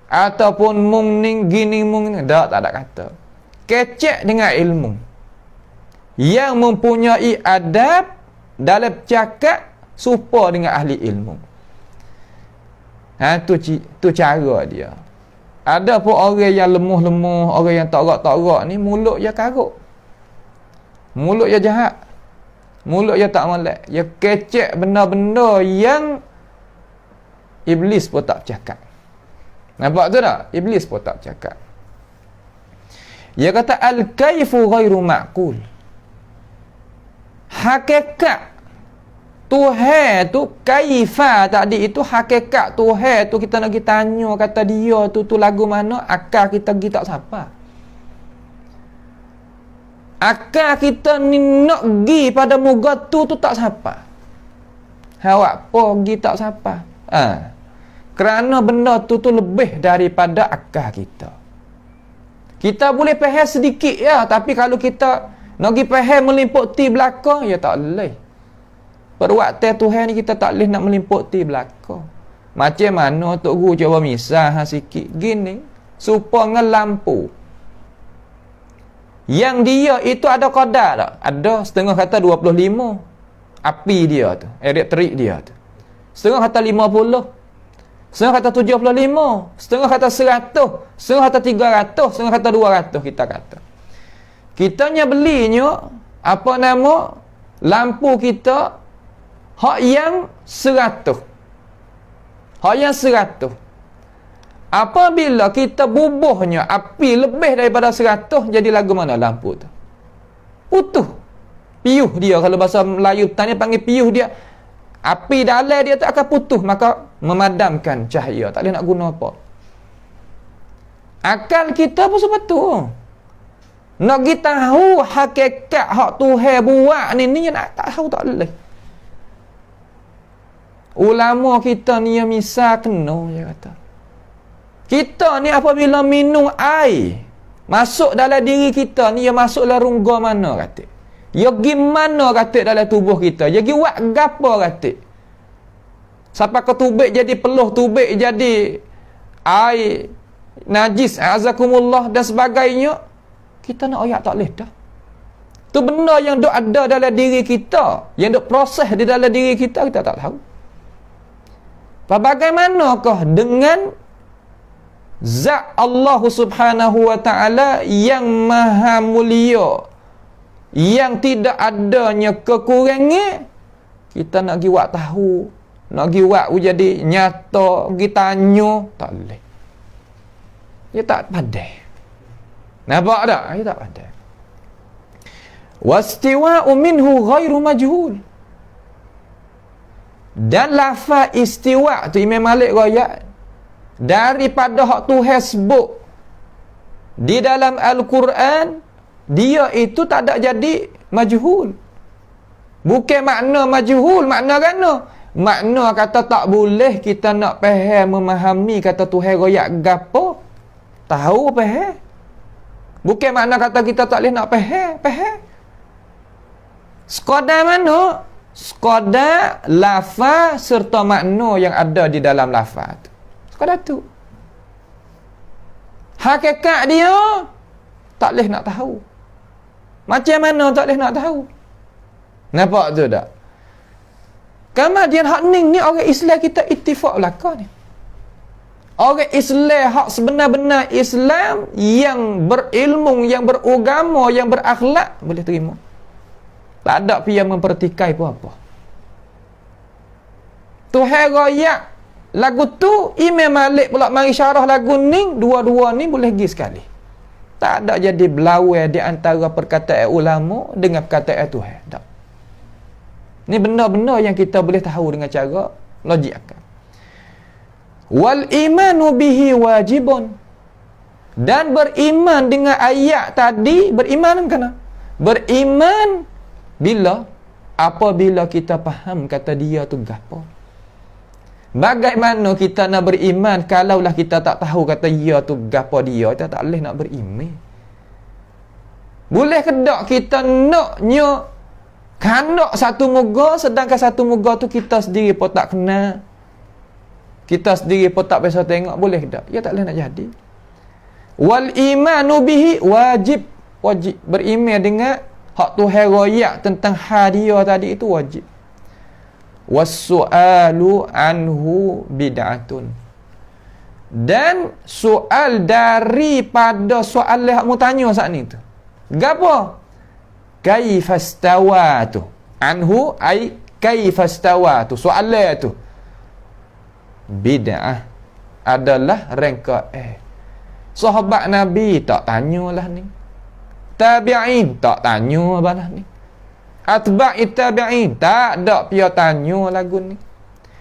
Ataupun mung ning gini mung ni. Tak ada kata. Kecek dengan ilmu. Yang mempunyai adab dalam cakap serupa dengan ahli ilmu. Tu cara dia. Ada pun orang yang lemah-lemah, orang yang tak rak ni mulut dia karuk. Mulut dia jahat. Mulut dia tak molek. Dia kecek benda-benda yang iblis pun tak bercakap. Nampak tu tak? Iblis pun tak bercakap. Dia kata al-kaifu ghairu ma'qul. Hakikat Tuhan tu, kaifa tadi itu hakikat Tuhan tu kita nak tanya kata dia tu lagu mana, akal kita pergi tak siapa. Akal kita ni nak pergi pada muka tu tak siapa. Awak pergi tak siapa. Kerana benda tu lebih daripada akal kita. Kita boleh faham sedikit ya, tapi kalau kita nak pergi faham meliputi belakang, ya tak boleh. Perwaktan Tuhan ni kita tak boleh nak meliputi belakang. Macam mana Tok Guru cuba misal sikit gini, supaya dengan lampu yang dia itu ada kadar tak? Ada setengah kata 25 api dia tu, elektrik dia tu. Setengah kata 50, setengah kata 75, setengah kata 100, setengah kata 300, setengah kata 200 kita kata. Kitanya belinya lampu kita hak yang 100. Hak yang 100. Apabila kita bubuhnya api lebih daripada 100, jadi lagu mana lampu tu? Putuh. Piuh dia, kalau bahasa Melayu tanya panggil piuh dia. Api dalam dia tu akan putuh, maka memadamkan cahaya. Tak boleh nak guna apa. Akal kita pun seperti tu. Nak kita tahu hakikat hak Tuhan buat ni nak tak tahu tak boleh. Ulama kita ni yang misal kena, dia kata. Kita ni apabila minum air masuk dalam diri kita ni, dia masuk dalam rongga mana kata? Dia pergi mana kata dalam tubuh kita? Dia pergi buat gapo kata? Sampai ke tubik jadi peluh, tubik jadi air najis, azakumullah dan sebagainya. Kita nak ayat tak boleh dah. Tu benda yang dok ada dalam diri kita, yang dok proses di dalam diri kita tak tahu. Bagaimanakah dengan zat Allah Subhanahu wa taala yang maha mulia, yang tidak adanya kekurangan, kita nak pergi buat tahu, nak pergi buat jadi nyata, pergi tanya, tak boleh. Dia tak pandai. Nampak tak? Dia tak pandai. Wastiwa'u minhu ghairu majhul. Dan lafaz istiwa tu Imam Malik royak daripada hak Tuhan sebut di dalam Al-Quran, dia itu tak ada jadi majhul. Bukan makna majhul, makna gana? Makna kata tak boleh kita nak faham, memahami kata Tuhan royak gapo, tahu faham. Bukan makna kata kita tak boleh nak faham. Sekadar mana? Sekadar lafaz serta makna yang ada di dalam lafaz tu. Sekadar tu. Hakikat dia tak boleh nak tahu. Macam mana tak boleh nak tahu? Nampak tu tak? Kemudian hak ni orang Islam kita ittifaq belaka ni. Orang Islam hak sebenar-benar Islam yang berilmu, yang beragama, yang berakhlak boleh terima. Tak ada pihak mempertikai pun apa. Tuhan royak lagu tu, Imam Malik pula mari syarah lagu ni, dua-dua ni boleh pergi sekali. Tak ada jadi berlawan di antara perkataan ulama dengan perkataan Tuhan. Tak. Ni benda-benda yang kita boleh tahu dengan cara logik akal. Wal imanu bihi wajibun. Dan beriman dengan ayat tadi, beriman kena. Beriman bila? Apabila kita faham kata dia tu gapo. Bagaimana kita nak beriman kalaulah kita tak tahu kata dia tu gapo dia, kita tak boleh nak beriman. Boleh ke tak kita naknya kanak satu muka, sedangkan satu muka tu kita sendiri pun tak kenal, kita sendiri pun tak biasa tengok, boleh ke tak? Ya tak boleh nak jadi. Wal imanu bihi wajib beriman dengan hak Tuhan royak tentang hadiah tadi itu wajib. Was-su'alu anhu bid'atun. Dan soal daripada soal yang mu tanya saat ni tu. Gapo? Kaifastawatu. Anhu ai kaifastawatu. Soalan tu. Bid'ah adalah rangka sahabat Nabi tak tanyalah ni. Tabi'in tak tanya balah ni. Atba'i tabi'in tak ada pia tanya lagu ni.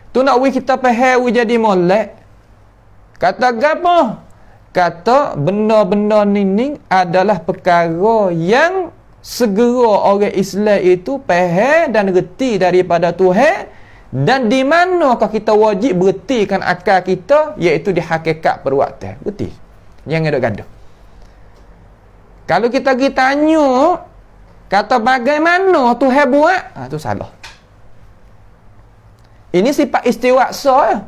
Tu nak kita faham jadi molek. Kata gapo? Kata benda-benda ni adalah perkara yang segera orang Islam itu faham dan reti daripada Tuhan, dan di manakah kita wajib berhentikan akal kita, iaitu di hakikat perbuatan. Berhenti. Jangan ada gaduh. Kalau kita pergi tanya kata bagaimana Tuhan buat, tu salah. Ini sifat istiwaksa ya.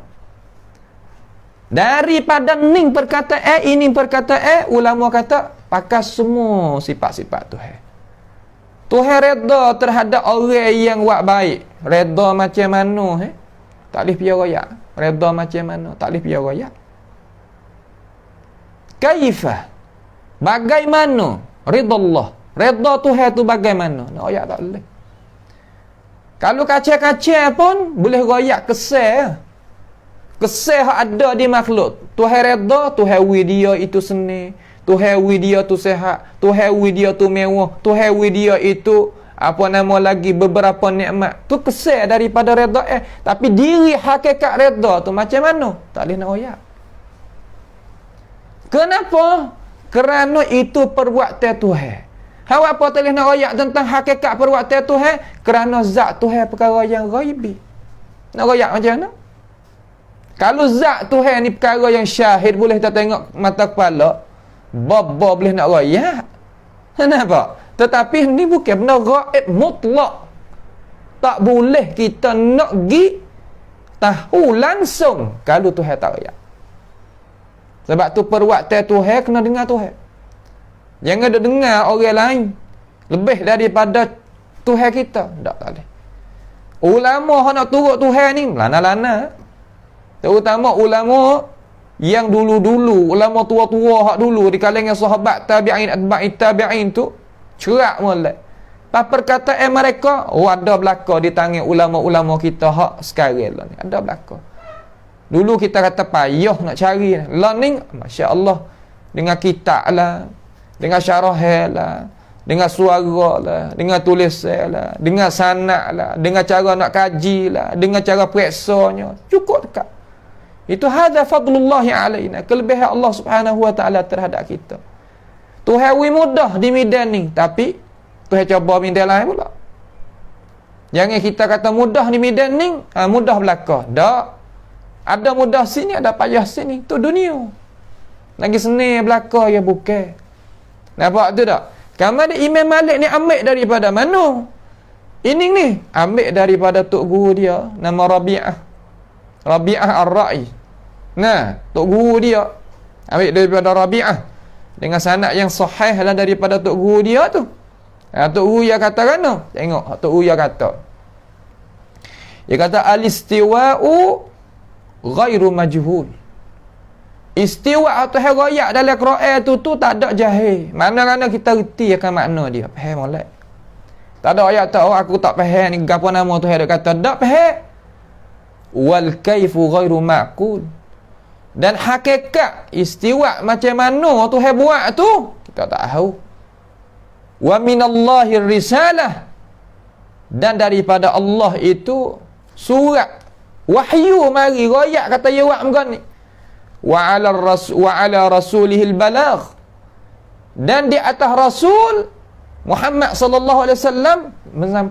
Daripada ning perkataan ini perkataan, ulama kata pakai semua sifat-sifat Tuhan. Tuhan redha terhadap orang yang buat baik. Redha macam mana tak boleh piara royak. Redha macam mana tak boleh piara royak. Kaifa, bagaimana ridha Allah, redha Tuhan tu bagaimana? Nak royak tak boleh. Kalau kacau-kacau pun boleh royak kesal. Kesal yang ada di makhluk. Tuhan redha, Tuhan wi dia itu seni, Tuhan wi dia tu sehat, Tuhan wi dia tu mewah, Tuhan wi dia itu apa nama lagi beberapa nikmat. Tu kesal daripada redha tapi diri hakikat redha tu macam mana? Tak boleh nak royak. Kenapa? Kerana itu perbuatan Tuhan. Hang apa tak boleh nak royak tentang hakikat perbuatan Tuhan? Kerana zat Tuhan perkara yang ghaibi. Nak royak macam mana? Kalau zat Tuhan ni perkara yang syahid, boleh kita tengok mata kepala, baba boleh nak royak. Kenapa? Tetapi ni bukan benda ghaib mutlak. Tak boleh kita nak pergi tahu langsung kalau Tuhan tak royak. Sebab tu perbuatan Tuhan kena dengar Tuhan. Jangan ada dengar orang lain lebih daripada Tuhan kita. Tak boleh. Ulama yang nak turut Tuhan ni lana-lana. Terutama ulama yang dulu-dulu, ulama tua-tua hak dulu di kalangan sahabat tabi'in, atba'i tabi'in tu cerak molek. Pas perkataan mereka, ada belaka di tangan ulama-ulama kita hak sekarang lah ni. Ada belaka. Dulu kita kata payah nak cari lah ni, masya-Allah, dengan kitab lah, dengan syarah lah, dengan suara lah, dengan tulisan lah, dengan sanad lah, dengan cara nak kaji lah, dengan cara periksanya, cukup dekat. Itu hadza fadlullah alaina, kelebihan Allah Subhanahu wa taala terhadap kita. Tuhan wi mudah di medan ni, tapi Tuhan cuba medan lain pula. Jangan kita kata mudah di medan ni, mudah belaka. Tak. Ada mudah sini, ada payah sini. Tu dunia. Lagi senang belaka ya bukan. Nampak tu tak? Kamu ada Imam Malik ni ambil daripada mana? Ini ni ambil daripada tok guru dia, nama Rabi'ah. Rabi'ah Ar-Ra'i. Nah, tok guru dia ambil daripada Rabi'ah dengan sanad yang sahih lah daripada tok guru dia tu. Tok guru yang kata kan? Tengok tok guru yang kata. Dia kata al-istiwa'u ghairu majhul. Istiwa atau royak dalam Quran tu tak ada jahil. Mana-mana kita reti akan makna dia. Faham molek? Tak ada ayat tak, aku tak faham ni gapo nama tu ada kata tak faham. Wal kaifu ghairu ma'qul. Dan hakikat istiwa macam mana tu buat tu kita tak tahu. Wa minallahi risalah. Dan daripada Allah itu surat wahyu mari royak kata ya wak mengani. Wa ala rasulihil balagh, dan di atas Rasul Muhammad sallallahu alaihi wasallam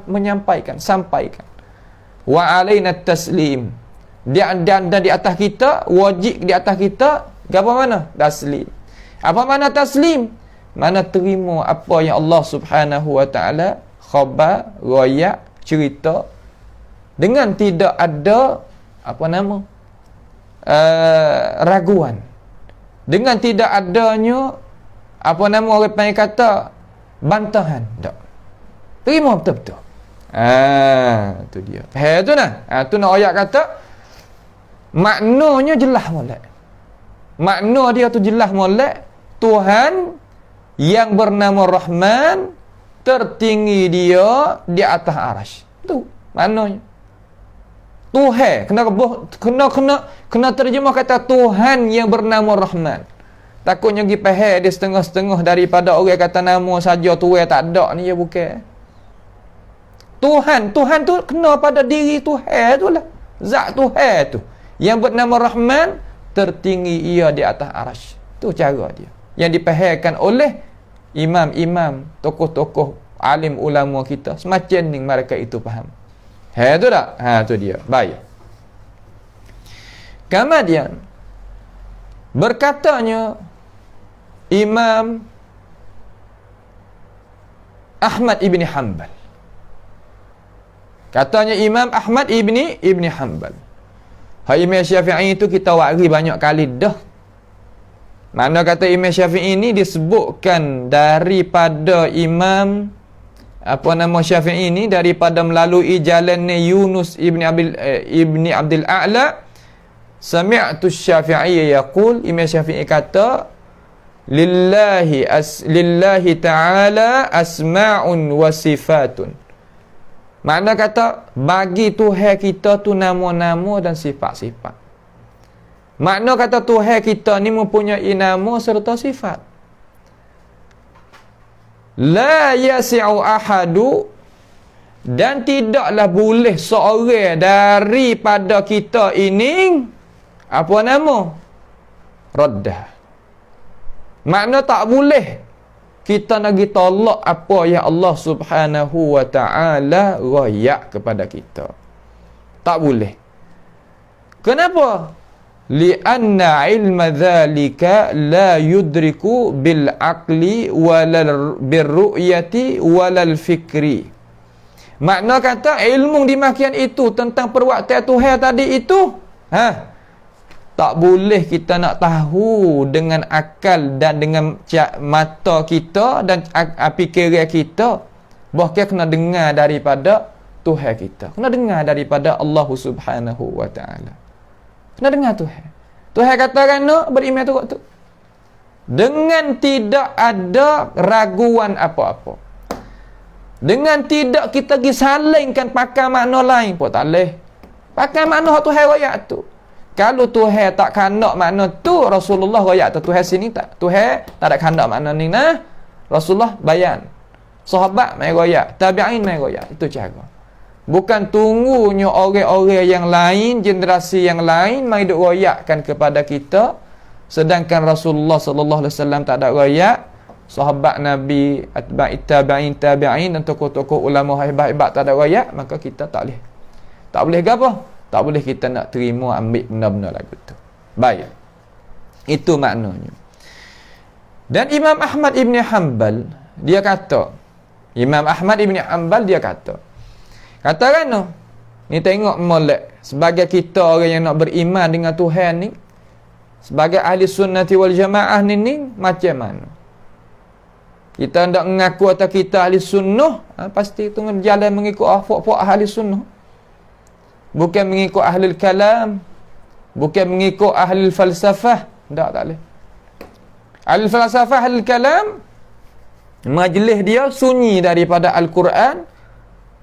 menyampaikan, sampaikan. Wa alaina taslim, dan di atas kita, wajib di atas kita apa mana? Taslim. Apa mana taslim? Mana terima apa yang Allah Subhanahu wa taala khabar, royak, cerita dengan tidak ada apa nama? Raguan, dengan tidak adanya apa nama orang panggil kata bantahan. Tak, terima betul-betul. Tu dia. Tu nah. Tu nak ayat kata maknanya jelas molek. Makna dia tu jelas molek. Tuhan yang bernama Rahman, tertinggi dia di atas arasy. Tu maknanya. Tuhan kena terjemah kata Tuhan yang bernama Rahman. Takutnya pergi faham dia setengah-setengah daripada orang kata nama saja Tuhan tak ada ni, ya bukan. Tuhan tu kena pada diri Tuhan tu lah. Zat Tuhan tu yang bernama Rahman, tertinggi ia di atas arasy. Tu cara dia yang dipahamkan oleh imam-imam, tokoh-tokoh alim ulama kita. Semacam ni mereka itu faham. Tu tak? Tu dia. Baik. Kemudian berkatanya Imam Ahmad ibni Hanbal. Katanya Imam Ahmad ibni Hanbal. Imam Syafi'i itu kita wari banyak kali dah. Mana kata Imam Syafi'i ini disebutkan daripada Imam apa nama Syafi'i ini daripada melalui jalannya Yunus ibni Abdul A'la. Sami'tu Syafi'i yaqul, Imam Syafi'i kata lillahi ta'ala asma'un wa sifatun. Makna kata bagi Tuhan kita tu nama-nama dan sifat-sifat. Makna kata Tuhan kita ni mempunyai nama serta sifat. La yasi'u ahadu, dan tidaklah boleh seorang daripada kita ini apa nama? Raddah. Makna tak boleh kita nak tolak apa yang Allah Subhanahu wa taala royak kepada kita. Tak boleh. Kenapa? Lianna ilma dhalika la yudriku bil aqli walal birru'yati walal fikri. Makna kata ilmu demikian itu tentang perwaktian Tuhan tadi itu tak boleh kita nak tahu dengan akal dan dengan mata kita dan fikiran kita. Bahkan kena dengar daripada Tuhan kita, kena dengar daripada Allah Subhanahu wa taala. Kena dengar Tuhan. Tuhan katakan beriman tu dengan tidak ada raguan apa-apa. Dengan tidak kita pergi salingkan pakai makna lain pun tak boleh. Pakai makna Tuhan royak tu. Kalau Tuhan tak kandak makna tu, Rasulullah royak tu Tuhan sini tak. Tuhan tak ada kandak makna ni nah. Rasulullah bayan. Sahabat mai royak, tabi'in mai royak. Itu cara. Bukan tunggunya orang-orang yang lain, generasi yang lain mai duk royakkan kepada kita, sedangkan Rasulullah sallallahu alaihi wasallam tak ada royak. Sahabat Nabi, atba'it tabi'in dan tokoh-tokoh ulama hebat-hebat tak ada royak, maka kita tak boleh. Tak boleh gapo? Tak boleh kita nak terima ambil benda-benda lagu tu. Baik. Itu maknanya. Dan Imam Ahmad Ibn Hanbal dia kata, katakan no, ni tengok molek sebagai kita orang yang nak beriman dengan Tuhan ni, sebagai ahli sunnati wal jamaah ni macam mana? Kita hendak mengaku atau kita ahli sunnah, pasti itu jalan mengikut puak-puak ahli sunnah. Bukan mengikut ahli kalam, bukan mengikut ahli falsafah. Tak boleh. Ahli falsafah, ahli kalam, majlis dia sunyi daripada Al-Quran,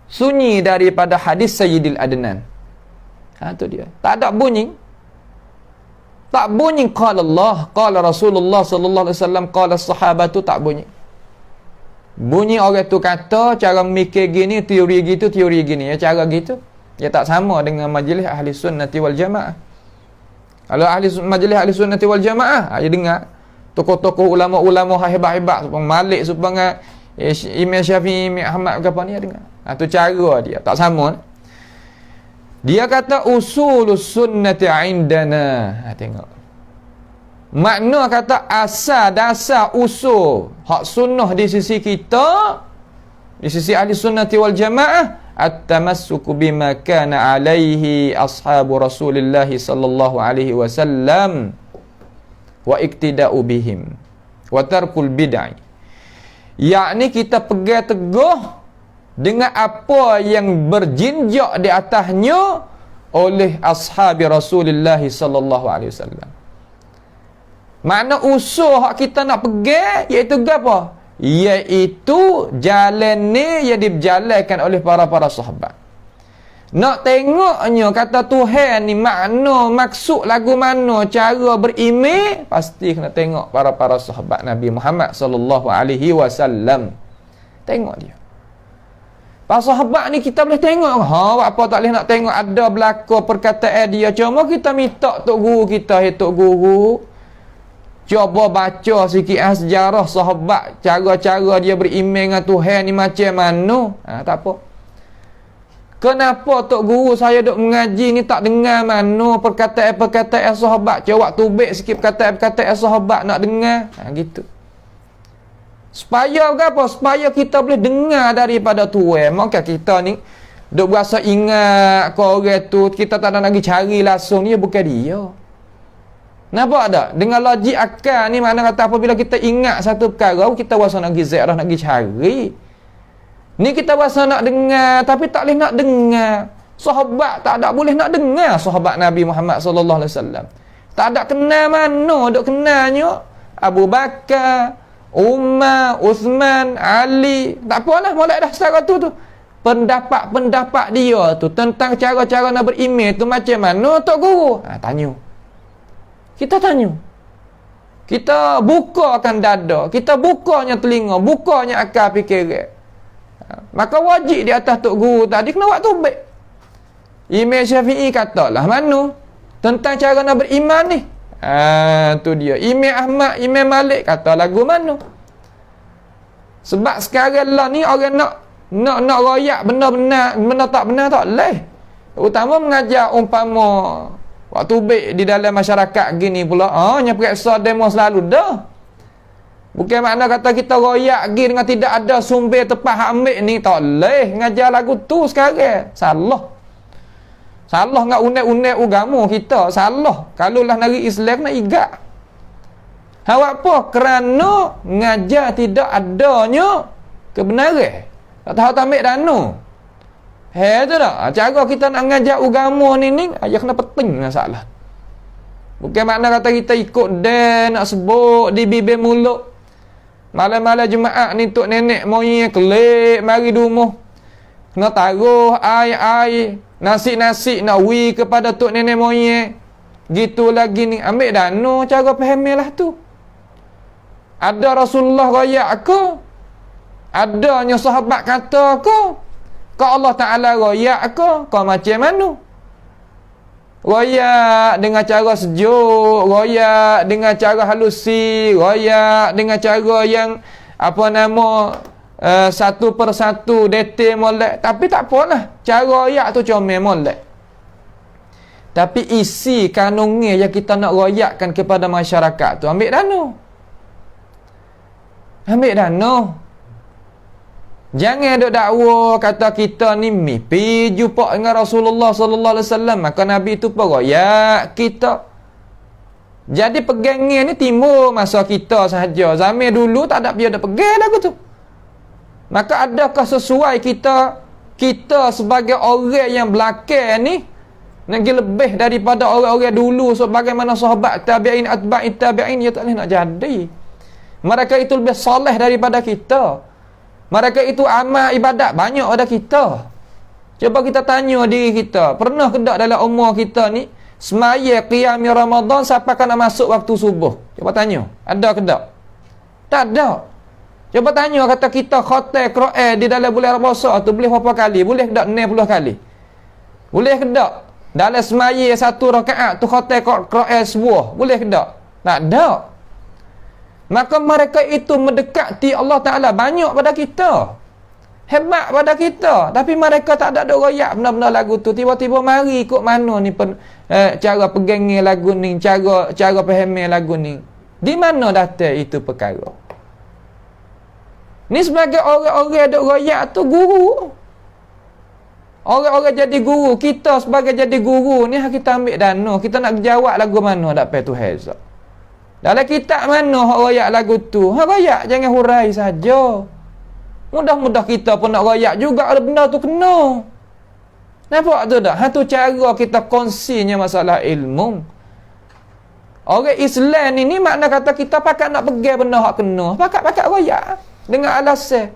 sunyi daripada hadis Sayyidil Adnan. Itu dia. Tak ada bunyi. Tak bunyi qala Allah, qala Rasulullah sallallahu alaihi wasallam, qala sahabatu, tak bunyi. Bunyi orang tu kata, cara mikir gini, teori gitu, teori gini. Ya, cara gitu. Ya tak sama dengan majlis ahli sunnati wal jamaah. Kalau majlis ahli sunnati wal jamaah, dia dengar tokoh-tokoh ulama-ulama hebat-hebat, supaya Malik, supaya Imam Syafi'i, Imam Ahmad ke apa ni, dia dengar. Itu cara dia. Tak sama. Dia kata usulus sunnati indana. Tengok. Makna kata asal, dasar, usul hak sunnah di sisi kita, di sisi ahli sunnati wal jamaah, at-tamassuku bima kana alaihi ashabu Rasulillah sallallahu alaihi wasallam wa iktida'u bihim wa tarkul bid'ah. Yakni kita pegang teguh dengan apa yang berjinjak di atasnya oleh ashabi Rasulillah sallallahu alaihi wasallam. Makna usul hak kita nak pegang iaitu apa? Iaitu jalan ni yang diberjalankan oleh para sahabat. Nak tengoknya kata Tuhan ni makna, maksud lagu mana, cara berimej, pasti kena tengok para sahabat Nabi Muhammad sallallahu alaihi wasallam. Tengok dia. Para sahabat ni kita boleh tengok. Apa tak boleh nak tengok ada belaka perkataan dia. Cuma kita minta tok guru kita, tok guru, cuba baca sikit sejarah sahabat, cara-cara dia berimej dengan Tuhan ni macam mana. Tak apa. Kenapa tok guru saya duk mengaji ni tak dengar mana perkataan-perkataan sahabat? Cuba tubik sikit perkataan-perkataan sahabat nak dengar. Gitu. Supaya apa? Supaya kita boleh dengar daripada Tuhan. Maka kita ni duk berasa ingat ke orang tu, kita tak nak pergi cari langsung ni, bukan dia. Nampak tak? Dengan logik akal ni, mana kata apabila kita ingat satu perkara, kita rasa nak pergi ziarah, nak pergi cari. Ni kita rasa nak dengar, tapi tak boleh nak dengar. Sahabat tak ada boleh nak dengar. Sahabat Nabi Muhammad sallallahu alaihi wasallam tak ada kenal mana duk kenalnya Abu Bakar, Umar, Uthman, Ali. Tak apalah, mulai dah secara tu. Pendapat-pendapat dia tu tentang cara-cara nak berimej tu macam mana tok guru? Tanya. Kita tanya. Kita bukakan dada, kita bukanya telinga, bukanya akal fikiran. Maka wajib di atas tok guru tadi kena buat tubik. Imam Syafi'i katalah mana tentang cara nak beriman ni. Tu dia. Imam Ahmad, Imam Malik kata lagu mana. Sebab sekarang lah ni orang nak royak benda benar, benda tak benar tak leh. Utama mengajar umpama waktu baik di dalam masyarakat gini pula, nya periksa demo selalu dah. Bukan makna kata kita royak pergi dengan tidak ada sumber tepat hak ambil ni, tak boleh ngajar lagu tu sekarang. Salah dengan unek-unek agama kita. Salah. Kalau lah nari Islam nak igak. Awak apa? Kerana ngajar tidak adanya kebenaran. Tak tahu tak ambil dana. Tu tak? Cara kita nak ngajar agama ni ayah kena penting masalah. Bukan makna kata kita ikut dan nak sebut di bibir mulut. Malam-malam Jumaat ni tok nenek moyang kelik mari di rumah. Kena taruh air-air, nasi-nasi nak wi kepada tok nenek moyang. Gitu lagi ni, ambil dana cara fahamilah tu. Ada Rasulullah royak ke? Adanya sahabat kata ko Allah Ta'ala royak ko macam mana? Royak dengan cara sejuk, royak dengan cara halusi, royak dengan cara yang satu persatu detail molek. Tapi tak apalah, cara royak tu comel molek. Tapi isi kanunnya yang kita nak royakkan kepada masyarakat tu, ambil dana. Jangan duk dakwa kata kita ni mimpi jumpa dengan Rasulullah sallallahu alaihi wasallam, maka Nabi tu royak kita. Jadi pegangnya ni timbul masa kita sahaja. Zaman dulu tak ada dia dak pegang lagu tu. Maka adakah sesuai kita sebagai orang yang belakang ni lagi lebih daripada orang-orang dulu sebagaimana sahabat tabi'in, atba'it tabi'in, ya tak boleh nak jadi. Mereka itu lebih soleh daripada kita. Mereka itu amal ibadat banyak pada kita. Cuba kita tanya diri kita, pernah ke tak dalam umur kita ni semaya qiyam Ramadan sampai nak masuk waktu subuh? Cuba tanya, ada ke tak? Tak ada. Cuba tanya, kata kita khatam Quran di dalam bulan Ramadan tu boleh berapa kali? Boleh ke tak 60 kali? Boleh ke tak? Dalam semaya satu rakaat tu khatam Quran sebuah, boleh ke tak? Tak ada. Maka mereka itu mendekati Allah Ta'ala banyak pada kita, hebat pada kita. Tapi mereka tak ada royak benda-benda lagu tu. Tiba-tiba mari ikut mana ni cara pegangnya lagu ni, cara fahamnya lagu ni. Di mana datang itu perkara? Ni sebagai orang-orang ada royak tu guru. Orang-orang jadi guru, kita sebagai jadi guru ni kita ambil dana, kita nak jawab lagu mana dapat tu heza. Dalam kitab mana hak royak lagu tu? Hak royak jangan hurai saja. Mudah-mudah kita pun nak royak juga ada benda tu kena. Nampak tu tak? Hatu cara kita kongsinya masalah ilmu. Orang Islam ni makna kata kita pakat nak pegang benda hak kena, pakat royak dengan alasan.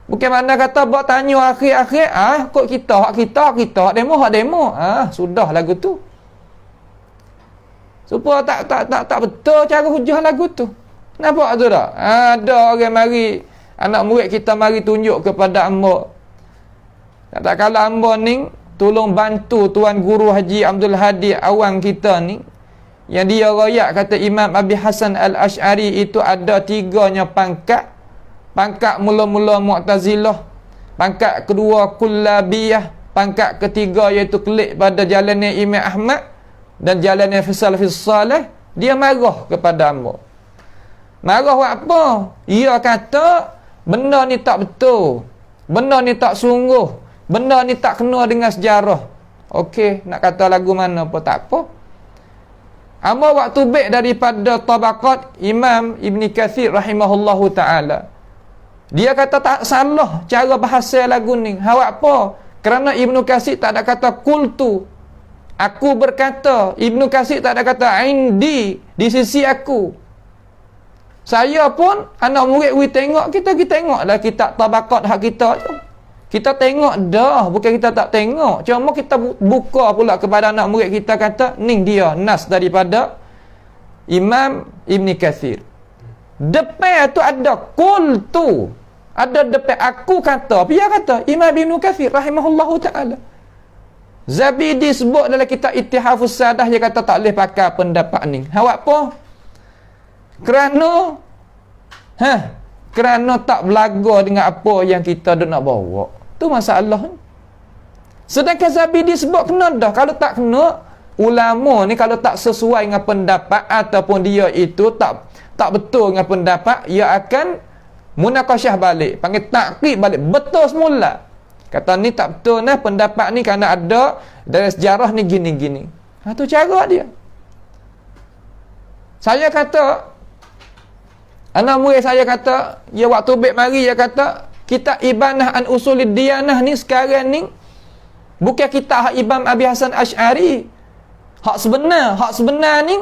Bukan makna kata buat tanya akhir-akhir, kok kita hak demo. Sudah lagu tu. Supaya tak betul cara hujah lagu tu. Nampak tu tak? Ada orang mari, anak murid kita mari tunjuk kepada hamba. Tak kala hamba ni tolong bantu Tuan Guru Haji Abdul Hadi awang kita ni, yang dia royak kata Imam Abi Hasan Al-Ash'ari itu ada 3nya pangkat. Pangkat mula-mula Mu'tazilah, pangkat kedua Kullabiyah, pangkat ketiga iaitu kelik pada jalannya Imam Ahmad dan jalannya Salafis Salih. Dia marah kepada hamba. Marah buat apa? Ia kata benda ni tak betul, benda ni tak sungguh, benda ni tak kena dengan sejarah. Okey, nak kata lagu mana pun tak apa. Hamba waktu baik daripada tabaqat Imam Ibn Kathir rahimahullahu ta'ala, dia kata tak salah cara bahasa lagu ni. Hawak apa? Kerana Ibnu Katsir tak ada kata kultu, aku berkata. Ibnu Katsir tak ada kata indi, di sisi aku. Saya pun anak murid tengok, kita tengoklah kitab tabaqat hak kita tu. Kita tengok dah, bukan kita tak tengok. Cuma kita buka pula kepada anak murid kita, kata ni dia nas daripada Imam Ibn Katsir. Depan tu ada kultu, ada depan aku kata. Dia kata Imam Ibn Katsir rahimahullahu ta'ala. Zabidi sebut dalam kitab Ittihafus Sadah, dia kata tak boleh pakai pendapat ni. Awak apa? Kerana tak belaga dengan apa yang kita nak bawa. Tu masalah. Sedangkan Zabidi sebut kena dah. Kalau tak kena, ulama ni kalau tak sesuai dengan pendapat ataupun dia itu tak betul dengan pendapat, ia akan munaqasyah balik, panggil takrib balik, betul semula. Kata ni tak betul nah pendapat ni kerana ada dari sejarah ni gini-gini. Tu cara dia. Saya kata, anak murid saya kata, ya waktu baik mari dia kata, kitab Ibanah an Usulid Diyanah ni sekarang ni bukan kitab hak Imam Abi Hasan Ash'ari. Hak sebenar ni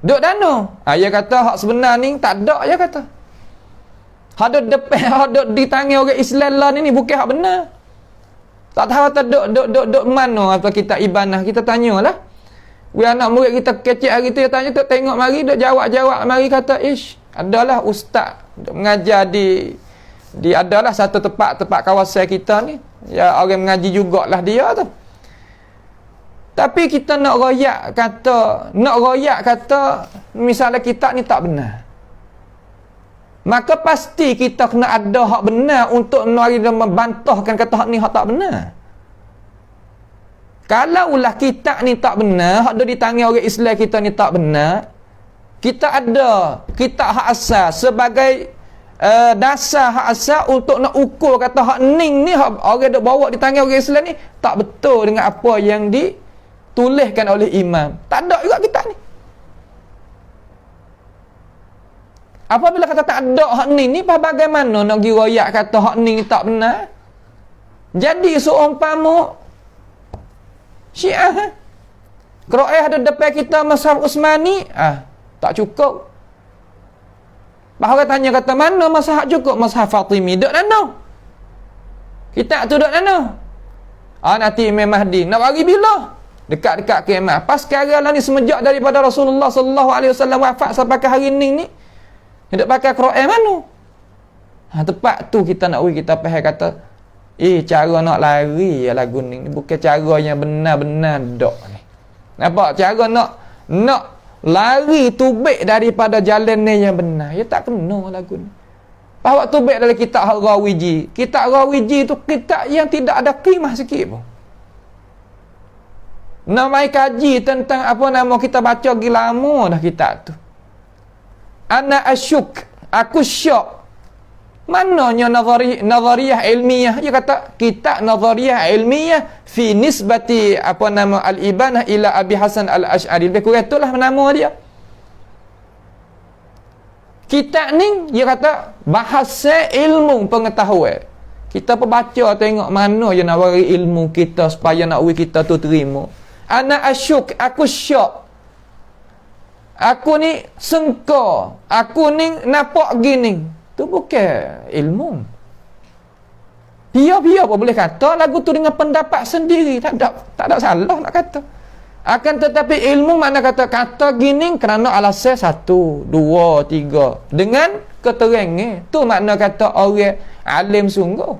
duk dana. Dia kata hak sebenar ni tak ada, dia kata. Ada depan, ada di tangan orang Islam lah ni bukan hak benar. Tak tahu tak duk mana apa kitab Ibanah. Kita tanyalah. Anak murid kita kecil hari tu, dia tanya, tak tengok mari duk jawab mari kata adalah ustaz duk mengajar di Dia adalah satu tempat kawasan kita ni. Ya, orang mengaji jugalah dia tu. Tapi kita nak royak kata misalnya kita ni tak benar. Maka pasti kita kena ada hak benar untuk membantahkan kata hak ni hak tak benar. Kalau ulah kita ni tak benar, hak di tangan orang Islam kita ni tak benar, kita hak asal sebagai dasar hak asal untuk nak ukur kata hak ning ni hak orang dok bawa di tangan orang Islam ni tak betul dengan apa yang dituliskan oleh imam. Tak ada juga kita ni. Apabila kata tak ada hak ning ni, bagaimana nak pergi royak kata hak ning tak benar? Jadi seumpama Syiah Qur'an ada depan kita mazhab Utsmani, tak cukup. Bahawa tanya kata mana mazhab cukup? Mazhab Fatimi duk nano. Kita tu duk nano. Nanti Imam Mahdi nak bagi bila? Dekat-dekat kiamat. Pas sekarang lah ni semenjak daripada Rasulullah sallallahu alaihi wasallam wafat sampai ke hari ni hendak pakai Quran mana? Tepat tu kita nak kita faham kata cara nak lari ya lagu ni bukan cara yang benar-benar dok ni. Nampak cara nak lari tubik daripada jalan ni yang benar. Ya tak kena lagu ni. Bahawa tubik dari kitab Rawiji. Kitab Rawiji tu kitab yang tidak ada qimah sikit pun. Namai kaji tentang apa nama kita baca lagi lama dah kitab tu. Ana asyuk, aku syok. Mananya nazariyah ilmiah? Dia kata kitab nazariyah ilmiah fi nisbati apa nama al-ibanah ila Abi Hasan al-Asy'ari. Lebih kurang itulah nama dia. Kitab ni dia kata bahasa ilmu pengetahuan. Kita pembaca tengok mana yang nak bagi ilmu kita supaya nak kita tu terima. Ana asyuk, aku syok. Aku ni sengka, aku ni nampak gini. Tu bukan ilmu. Dia apa boleh kata lagu tu dengan pendapat sendiri, tak ada salah nak kata. Akan tetapi ilmu mana kata gini kerana alasan 1, 2, 3 dengan keterangan. Tu makna kata orang alim sungguh.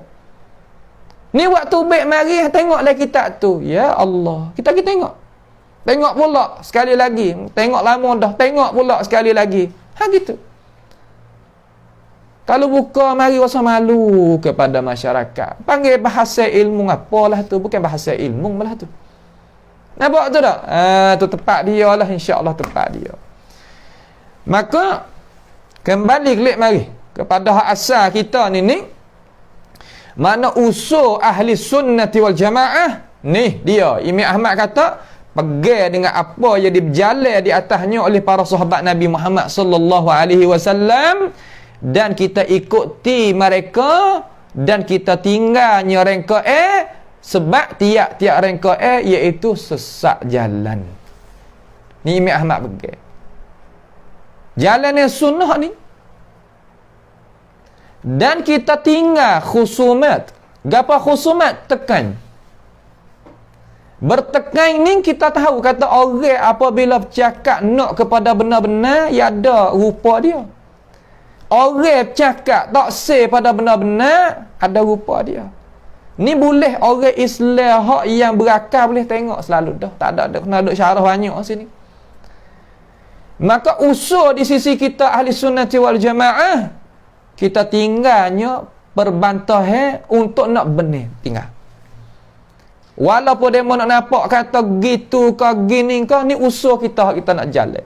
Ni waktu baik mari tengoklah kitab tu. Ya Allah, kita tengok. Tengok pula sekali lagi. Tengok lama dah, tengok pula sekali lagi. Gitu. Kalau buka mari rasa malu kepada masyarakat. Panggil bahasa ilmu apalah tu, bukan bahasa ilmu malah tu. Nampak tu tak? Tu tepat dia lah, insya-Allah tepat dia. Maka kembali kelik mari kepada hak asal kita ni. Mana usul ahli sunnati wal jamaah ni dia. Imam Ahmad kata pegang dengan apa yang diberjalan di atasnya oleh para sahabat Nabi Muhammad sallallahu alaihi wasallam. Dan kita ikuti mereka dan kita tinggalnya rengka sebab tiap-tiap rengka iaitu sesat jalan. Ni Imam Ahmad pegang. Jalan yang sunnah ni. Dan kita tinggal khusumat. Gapa khusumat? Tekan. Bertekan ni kita tahu kata orang apabila bercakap nak kepada benar-benar ya ada rupa dia. Orang bercakap tak say pada benar-benar ada rupa dia. Ni boleh orang Islam hak yang berakal boleh tengok selalu dah. Tak ada kena duk syarah banyak sini. Maka usul di sisi kita ahli sunnati wal jamaah kita tinggalnya perbantahan untuk nak benih tinggal. Walaupun dia nak nampak kata gitu ke gini ke, ni usul kita nak jalan.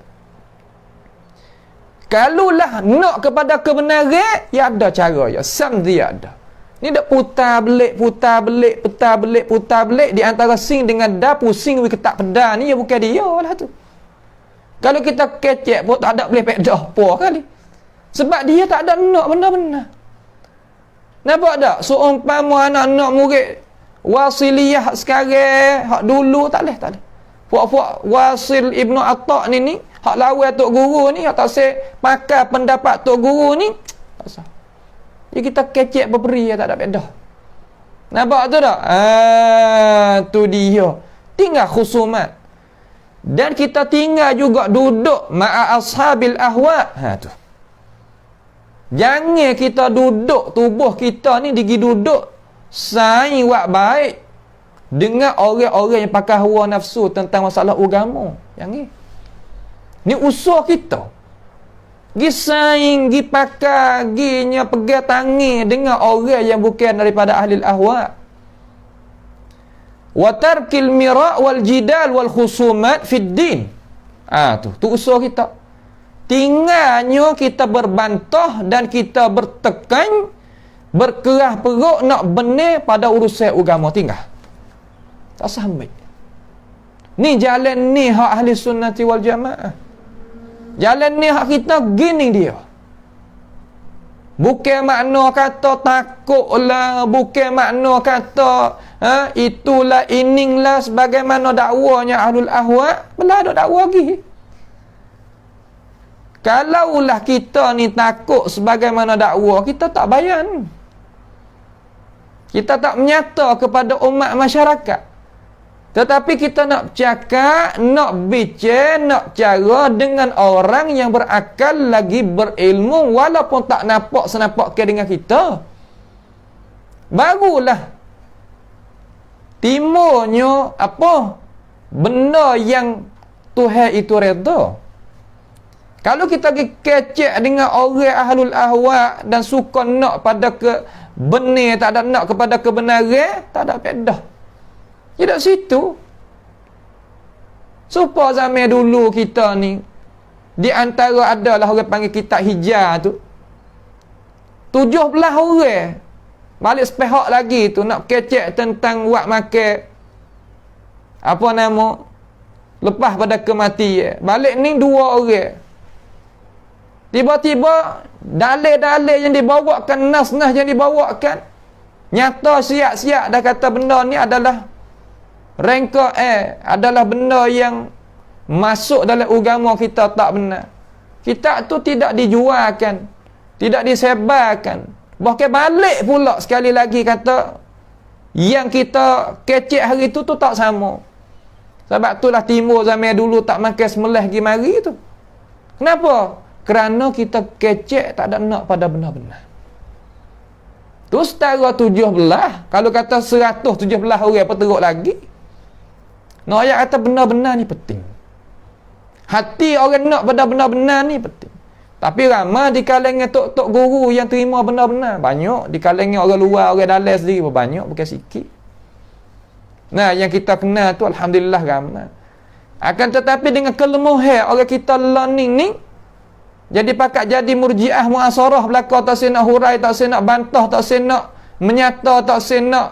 Kalulah nak kepada kebenaran, ya ada cara ya. Sam dia ada. Ni dak putar belik di antara sing dengan dah pusing we ketak pedal ni ya bukan dia lah tu. Kalau kita kecek pun tak ada boleh pedah apa kali. Sebab dia tak ada nak benar-benar. Nampak tak? Seumpama anak-anak murid wasiliyah sekarang, hak dulu tak leh. Puak-puak Wasil Ibnu Atta' ni hak lawan tok guru ni, hak tak say pakai pendapat tok guru ni, tak sah. Jadi kita kecek berperi tak ada pedah. Nampak tu tak? Tu dia. Tinggal khusumat. Dan kita tinggal juga duduk ma'a ashabil ahwa. Tu. Jangan kita duduk, tubuh kita ni digi duduk saing wak baik dengan orang-orang yang pakai hawa nafsu tentang masalah agama. Jangan. Ni usaha kita. Gi saing, gi pakai, gi nya pegang tangan dengan orang yang bukan daripada ahli ahwa. Wa tarkil mira' wal jidal wal khusumat fid din. Tu usaha kita. Tinggalnya kita berbantah dan kita bertekan, berkerah perut nak benar pada urusan agama. Tinggal. Tak sampai. Ni jalan ni hak ahli sunnati wal jamaah. Jalan ni hak kita gini dia. Bukan makna kata takutlah, bukan makna kata itulah ininglah sebagaimana dakwanya ahlul ahwa. Belah ada dakwa lagi. Kalaulah kita ni takut sebagaimana dakwa, kita tak bayan. Kita tak menyata kepada umat masyarakat. Tetapi kita nak cakap, nak bicara, nak cara dengan orang yang berakal lagi berilmu walaupun tak nampak senapak dengan kita. Barulah timurnya apa? Benda yang Tuhan itu redha. Kalau kita pergi kecek dengan orang ahlul ahwa dan suka nak pada ke benar, tak ada nak kepada kebenaran, tak ada pedah. Tidak situ. Supaya zaman dulu kita ni, di antara adalah orang panggil kitab hijau tu, 17 orang balik sepihak lagi tu nak kecek tentang wak makan apa nama lepas pada kematian. Balik ni 2 orang. Tiba-tiba dalil-dalil yang dibawakan, nas-nas yang dibawakan, nyata siap-siap dah kata benda ni adalah rengka adalah benda yang masuk dalam agama kita tak benar. Kitab tu tidak dijualkan, tidak disebarkan. Bahkan balik pula sekali lagi kata yang kita kecek hari tu tak sama. Sebab itulah timur zaman dulu tak makan semelah pergi mari tu. Kenapa? Kerana kita kecek tak ada nak pada benar-benar. Tu setara 17, kalau kata 117 orang apa teruk lagi. Nak ayat kata benar-benar ni penting. Hati orang nak pada benar-benar ni penting. Tapi ramai di kalangan tok-tok guru yang terima benar-benar. Banyak. Di kalangan orang luar, orang dalam sendiri banyak, bukan sikit. Nah, yang kita kenal tu alhamdulillah ramai. Akan tetapi dengan kelemahan orang kita learning ni, jadi pakat jadi murjiah muasarah belaka, tak saya nak hurai, tak saya nak bantah, tak saya nak menyata, tak saya nak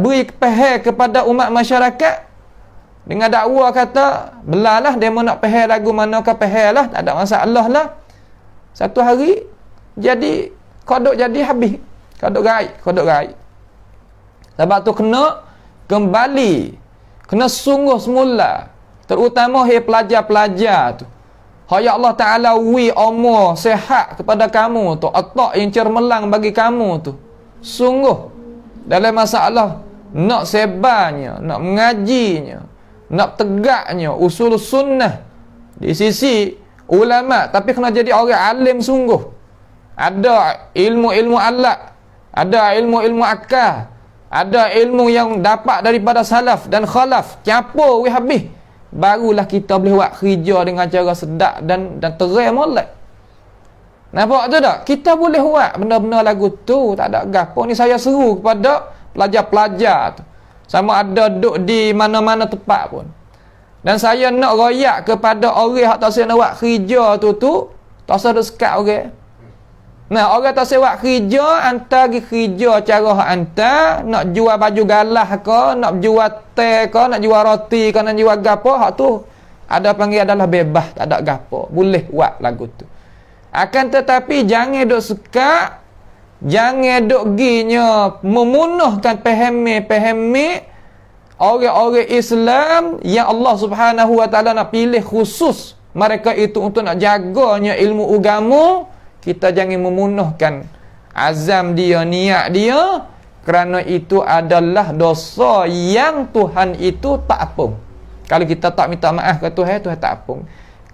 beri pahal kepada umat masyarakat dengan dakwa kata belalah demo nak pahal lagu manakah pahal lah, tak ada masalah lah. Satu hari jadi kodok jadi habis, kodok gaib. Sebab tu kena kembali, kena sungguh semula, terutama pelajar-pelajar tu. Ya Allah Ta'ala wi umur sehat kepada kamu tu, otak yang cermelang bagi kamu tu. Sungguh dalam masalah nak sebarnya, nak mengajinya, nak tegaknya usul sunnah di sisi ulama, tapi kena jadi orang alim sungguh. Ada ilmu-ilmu alat, ada ilmu-ilmu akal, ada ilmu yang dapat daripada salaf dan khalaf, campur habis. Barulah kita boleh buat kerja dengan cara sedap dan terang molek. Nampak tu tak? Kita boleh buat benda-benda lagu tu, tak ada gapo. Ni saya seru kepada pelajar-pelajar tu. Sama ada duduk di mana-mana tempat pun. Dan saya nak royak kepada orang yang tak saya nak buat kerja tu, tak saya ada sekat orang. Nah, orang tak saya buat kerja, hantar pergi kerja cara hak hantar, nak jual baju galah ke, nak jual teh ke, nak jual roti ke, nak jual gapo, hak tu ada panggil adalah bebas, tak ada gapo. Boleh buat lagu tu. Akan tetapi jangan duk sekat, jangan duk ginya memunuhkan pahami orang-orang Islam yang Allah Subhanahu Wa Taala nak pilih khusus mereka itu untuk nak jaganya ilmu agama. Kita jangan memunuhkan azam dia, niat dia, kerana itu adalah dosa yang Tuhan itu tak apung. Kalau kita tak minta maaf ke Tuhan, Tuhan tak apung.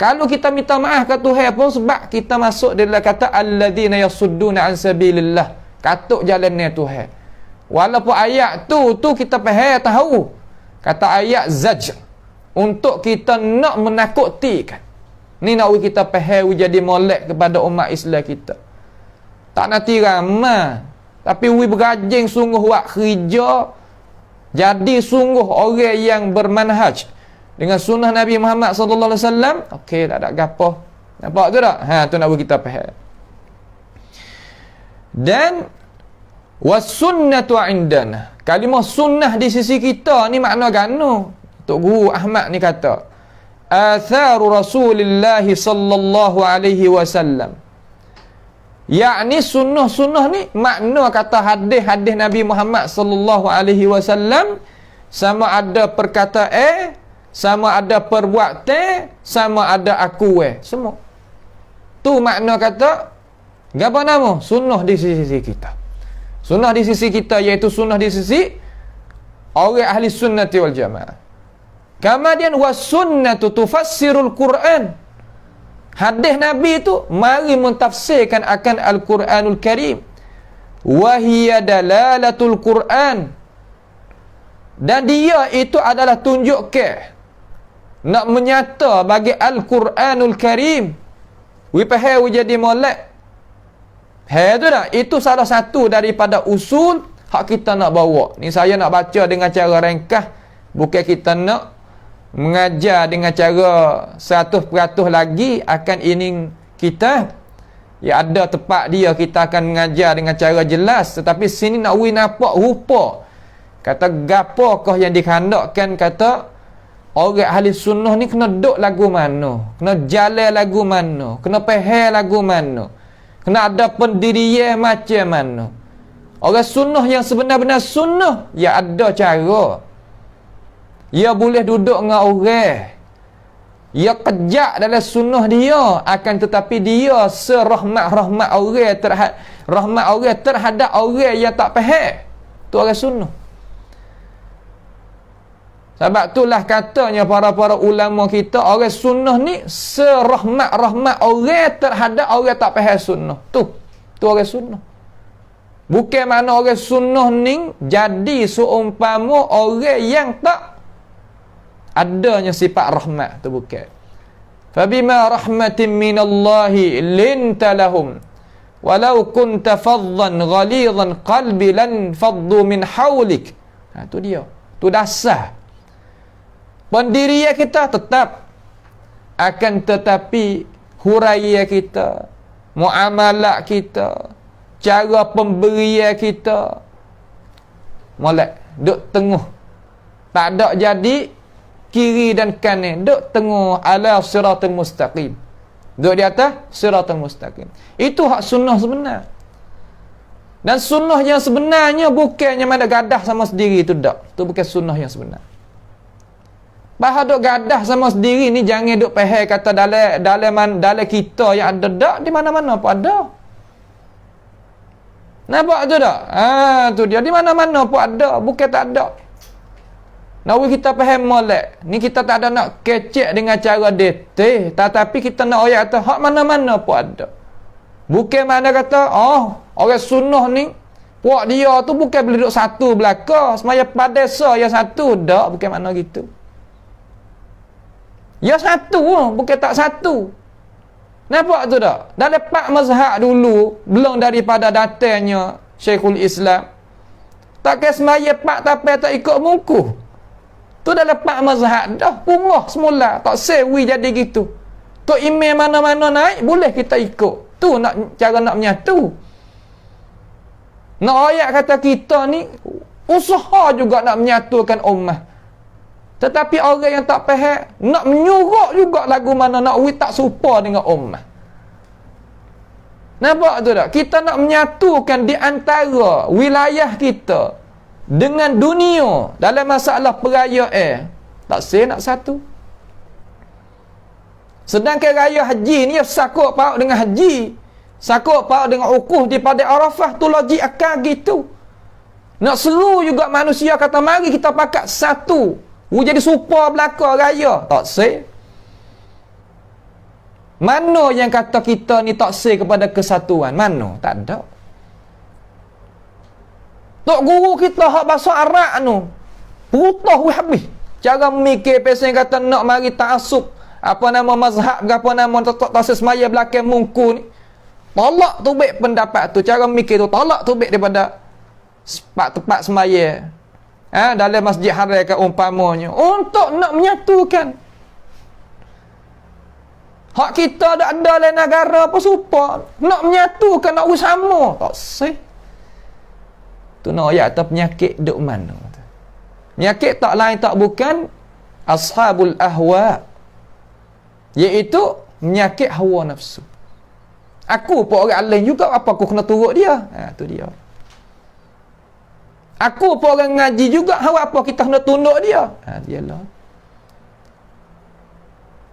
Kalau kita minta maaf ke Tuhan pun sebab kita masuk dalam kata alladzina yasudduna an sabilillah, katuk jalannya Tuhan. Walaupun ayat tu kita faham tahu. Kata ayat zaj untuk kita nak menakutikan. Ni nak kita faham jadi molek kepada umat Islam kita. Tak nanti ramai, tapi we berajing sungguh buat kerja. Jadi sungguh orang yang bermanhaj dengan sunnah Nabi Muhammad sallallahu alaihi wasallam. Okey, tak ada gapo. Nampak tu tak? Tu nak kita faham. Dan was-sunnatu indana. Kalimah sunnah di sisi kita ni makna gano? Tok Guru Ahmad ni kata, atharu Rasulillah sallallahu alaihi wasallam. Yakni sunnah-sunnah ni makna kata hadis-hadis Nabi Muhammad sallallahu alaihi wasallam, sama ada perkataan, sama ada perbuatan, sama ada aku semua. Tu makna kata apa nama? Sunnah di sisi kita. Sunnah di sisi kita iaitu sunnah di sisi orang ahli sunnati wal jamaah. Kemudian was sunnatu tufassirul Quran. Hadis Nabi itu mari mentafsirkan akan Al-Quranul Karim. Wa hiya dalalatul Quran. Dan dia itu adalah tunjuk nak menyata bagi Al-Quranul Karim. We faham jadi molek. Tu dah. Itu salah satu daripada usul hak kita nak bawa. Ni saya nak baca dengan cara ringkas. Bukan kita nak mengajar dengan cara 100% lagi akan ini kita. Ya ada tempat dia kita akan mengajar dengan cara jelas. Tetapi sini nak nampak rupa. Kata gapakah yang dikandakkan, kata orang ahli sunnah ni kena duduk lagu mana, kena jalan lagu mana, kena faham lagu mana, kena ada pendirian macam mana. Orang sunnah yang sebenar-benar sunnah, ya ada cara. Ya boleh duduk dengan orang. Ya kejak dalam sunnah dia, akan tetapi dia serahmat-rahmat orang terhadap orang yang tak faham. Tu orang sunnah. Sebab itulah katanya para ulama kita, orang sunnah ni serahmat-rahmat orang terhadap orang tak faham sunnah. Tu orang sunnah. Bukan mana orang sunnah ni jadi seumpama orang yang tak adanya sifat rahmat. Tu bukan. Fabima rahmatin minallahi linta lahum walau kunta faddan ghalidhan qalbi lan faddu min hawlik. Tu dia. Tu dasar. Pendirian kita tetap, akan tetapi huraian kita, muamalat kita, cara pemberian kita molek duk tengah. Tak ada jadi kiri dan kanan, duk tengah ala siratal mustaqim. Duk di atas siratal mustaqim. Itu hak sunnah sebenar. Dan sunnah yang sebenarnya bukannya mana gadah sama sendiri itu tak. Itu bukan sunnah yang sebenar. Bahawa duk gadah sama sendiri ni jangan duk faham kata dalam kita yang ada dak, di mana-mana pun ada. Nampak tu tak? Tu dia, di mana-mana pun ada, bukan tak ada. Nak kita faham molek. Ni kita tak ada nak kecek dengan cara detail, tetapi kita nak ayat kata hak mana-mana pun ada. Bukan mana kata orang sunnah ni puak dia tu bukan boleh duduk satu belaka, semaya pada yang satu dak, bukan makna gitu. Ya satu, bukan tak satu. Nampak tu tak? Dalam 4 mazhab dulu, belum daripada datangnya Syekhul Islam, takkan semaya 4 tapi tak ikut muku. Tu dalam 4 mazhab dah punggah semula, tak sewi jadi gitu. Tu imam mana-mana naik, boleh kita ikut. Tu nak cara nak menyatu. Nak ayat kata kita ni usaha juga nak menyatukan ummah. Tetapi orang yang tak faham nak menyuruh juga lagu mana nak tak serupa dengan ummah. Nampak tu tak? Kita nak menyatukan di antara wilayah kita dengan dunia dalam masalah perayaan. Tak nak satu. Sedangkan raya haji ni sakut paut dengan haji, sakut paut dengan ukuf di Padang Arafah, tu logik akal gitu. Nak seru juga manusia kata mari kita pakat satu. Jadi supa belaka raya. Tak say. Mana yang kata kita ni taksir kepada kesatuan? Mana? Tak ada. Tok guru kita hak bahasa Arab tu putus habis. Cara mikir pesen kata nak mari ta'assub apa nama mazhab ke apa nama taksir semaya belakang mungku ni. Tolak tubik pendapat tu, cara mikir tu tolak tubik daripada tempat semaya. Dalam masjid haram ke umpamanya untuk nak menyatukan. Hak kita dah ada dalam negara apa supaya nak menyatukan, nak bersama. Tak sih. Tu nak ayat atau penyakit duk mana? Penyakit tak lain tak bukan ashabul ahwa, iaitu penyakit hawa nafsu. Aku pun orang alim juga, apa aku kena turut dia? Tu dia. Aku pun orang ngaji juga, apa kita kena tunduk dia? Dialah.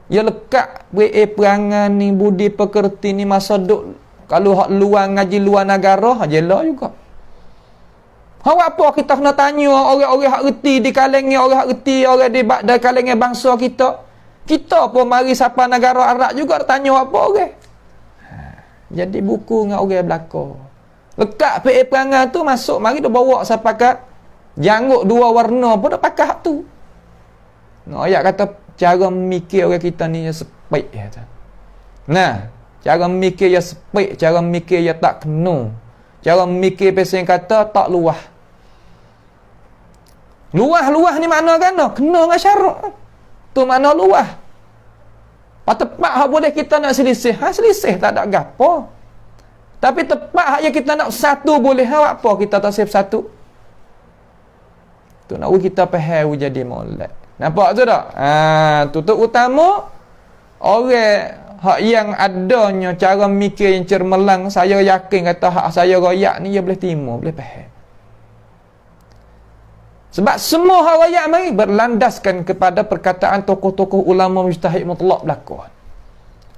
Ya lekat perangan ni, budi pekerti ni masa duk kalau hak luar ngaji luar negara, jelah juga. Apa kita kena tanya orang-orang hak reti di kalangan orang hak reti, orang di kalangan bangsa kita. Kita pun mari siapa negara Arab juga tanya apa orang. Jadi buku dengan orang belaka. Lekat perangan tu masuk, mari dia bawa sampai kat janggut dua warna pun dah pakai hak tu. Ayat kata cara mikir orang kita ni yang sepik. Nah, cara mikir yang sepik, cara mikir yang tak kena. Cara mikir pesen kata tak luah. Luah ni makna kan? Kena dengan syarat. Tu makna luah. Tepat hak boleh kita nak selisih. Selisih tak ada gapo. Tapi tepat hak yang kita nak satu boleh. Apa kita tak siap satu? Tu nak kita faham jadi molek. Nampak tu tak? Tu utama orang hak yang adanya cara mikir yang cermelang, saya yakin kata hak saya royak ni dia boleh timur, boleh faham. Sebab semua hak royak mari berlandaskan kepada perkataan tokoh-tokoh ulama mujtahid mutlak belakang.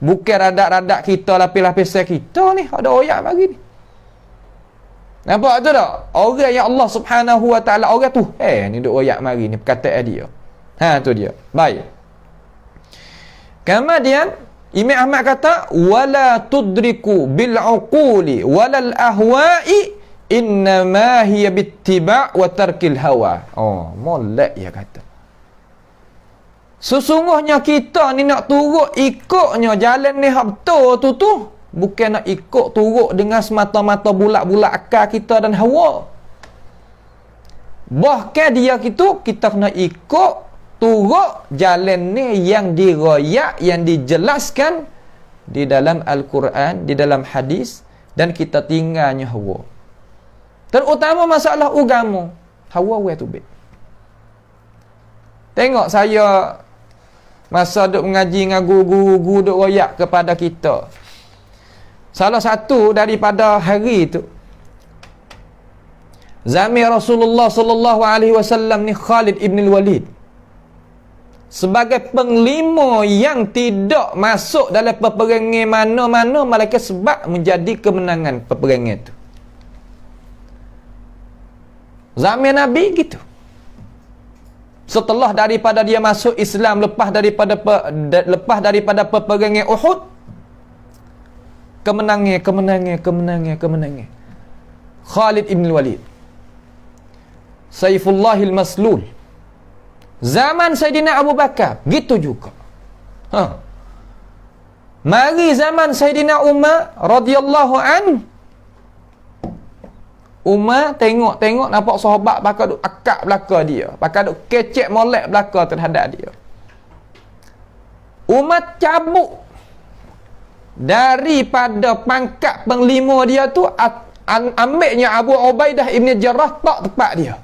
Bukan radak-radak kita, lapis-lapis kita ni ada royak mari ni. Nampak tu tak? Orang yang Allah Subhanahu wa taala orang tu, ni duk royak mari ni perkataan dia. Tu dia. Baik. Kemudian Imam Ahmad kata wala tudriku bil uquli walal ahwa'i innama hiya bittiba' wa tarkil hawa. Molek dia kata. Sesungguhnya kita ni nak turut ikutnya jalan ni hak betul tu bukan nak ikut turut dengan semata-mata bulat-bulat akal kita dan hawa. Bahkan dia gitu kita kena ikut turut jalan ni yang diroyak, yang dijelaskan di dalam Al-Quran, di dalam hadis, dan kita tinggalnya hawa. Terutama masalah agama, hawa wa tubik. Tengok saya masa duk mengaji dengan guru-guru duk royak kepada kita. Salah satu daripada hari tu, zaman Rasulullah sallallahu alaihi wasallam ni Khalid ibn al-Walid sebagai penglima yang tidak masuk dalam peperangan mana-mana malaikat sebab menjadi kemenangan peperangan itu. Zaman Nabi gitu. Setelah daripada dia masuk Islam, lepas daripada peperangan Uhud, kemenangan. Khalid ibn Walid, Saifullahil Maslul. Zaman Sayyidina Abu Bakar gitu juga. Mari zaman Sayyidina Umar radhiyallahu anhu. Umar tengok nampak sahabat bakal duk akak belaka dia, bakal duk kecek molek belaka terhadap dia. Umar cabut daripada pangkat penglima dia tu, ambilnya Abu Ubaidah ibn Jarrah tak tepat dia.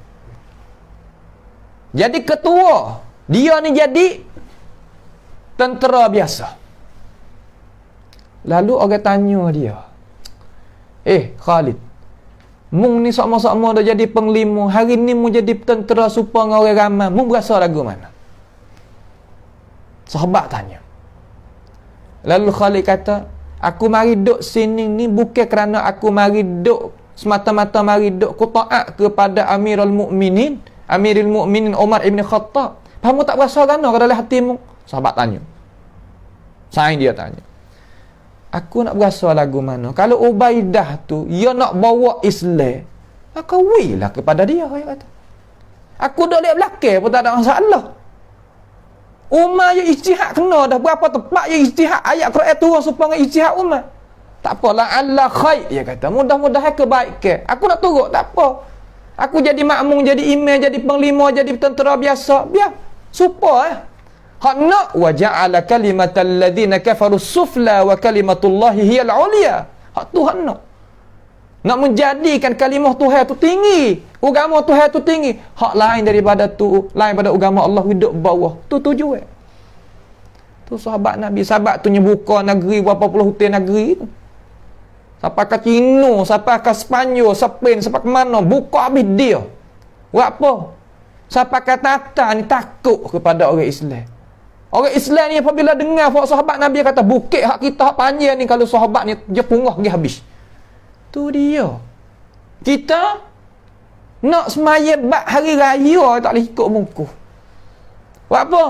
Jadi ketua, dia ni jadi tentera biasa. Lalu orang tanya dia, Khalid, mung ni sama-sama dah jadi penglima, hari ni mu jadi tentera supaya dengan orang ramai, mu berasa lagu mana? Sahabat tanya. Lalu Khalid kata, aku mari duduk sini ni bukan kerana aku mari duduk semata-mata mari duduk ku taat kepada Amirul Mukminin Umar ibn Khattab. Kamu tak berasa kerana ke dalam hatimu? Sahabat tanya. Saing dia tanya. Aku nak berasa lagu mana? Kalau Ubaidah tu dia nak bawa Islam, maka wilah kepada dia, dia kata. Aku dah lihat belakang pun tak ada masalah. Umar yang ijtihad kena dah berapa tepat yang ijtihad ayat Quran turun supaya ijtihad Umar. Tak apalah, Allah khair, dia kata. Mudah-mudahan kebaikan. Aku nak turut, tak apa. Aku jadi makmum, jadi imam, jadi panglima, jadi tentera biasa. Biar. Supaya. Hak nak wa ja'ala kalimatal ladzina kafaru sufla wa kalimatullahi hiyal ulia. Hak Tuhan nak. Nak menjadikan kalimah Tuhan tu tinggi, agama Tuhan tu tinggi. Hak lain daripada tu, lain daripada agama Allah hidup bawah. Tu tujuan. Tu sahabat Nabi, sahabat tu nyebuka negeri berapa puluh hutan negeri tu. Sampai ke Cina, sampai ke Sepanyol, Spain, sampai ke mana, buka habis dia. Buat apa? Sampai ke Tatar ni takut kepada orang Islam. Orang Islam ni apabila dengar sahabat Nabi kata bukit hak kita hak panjang ni, kalau sahabat ni dia punggah pergi habis. Tu dia. Kita nak semayang bak hari raya tak boleh ikut muka. Buat apa?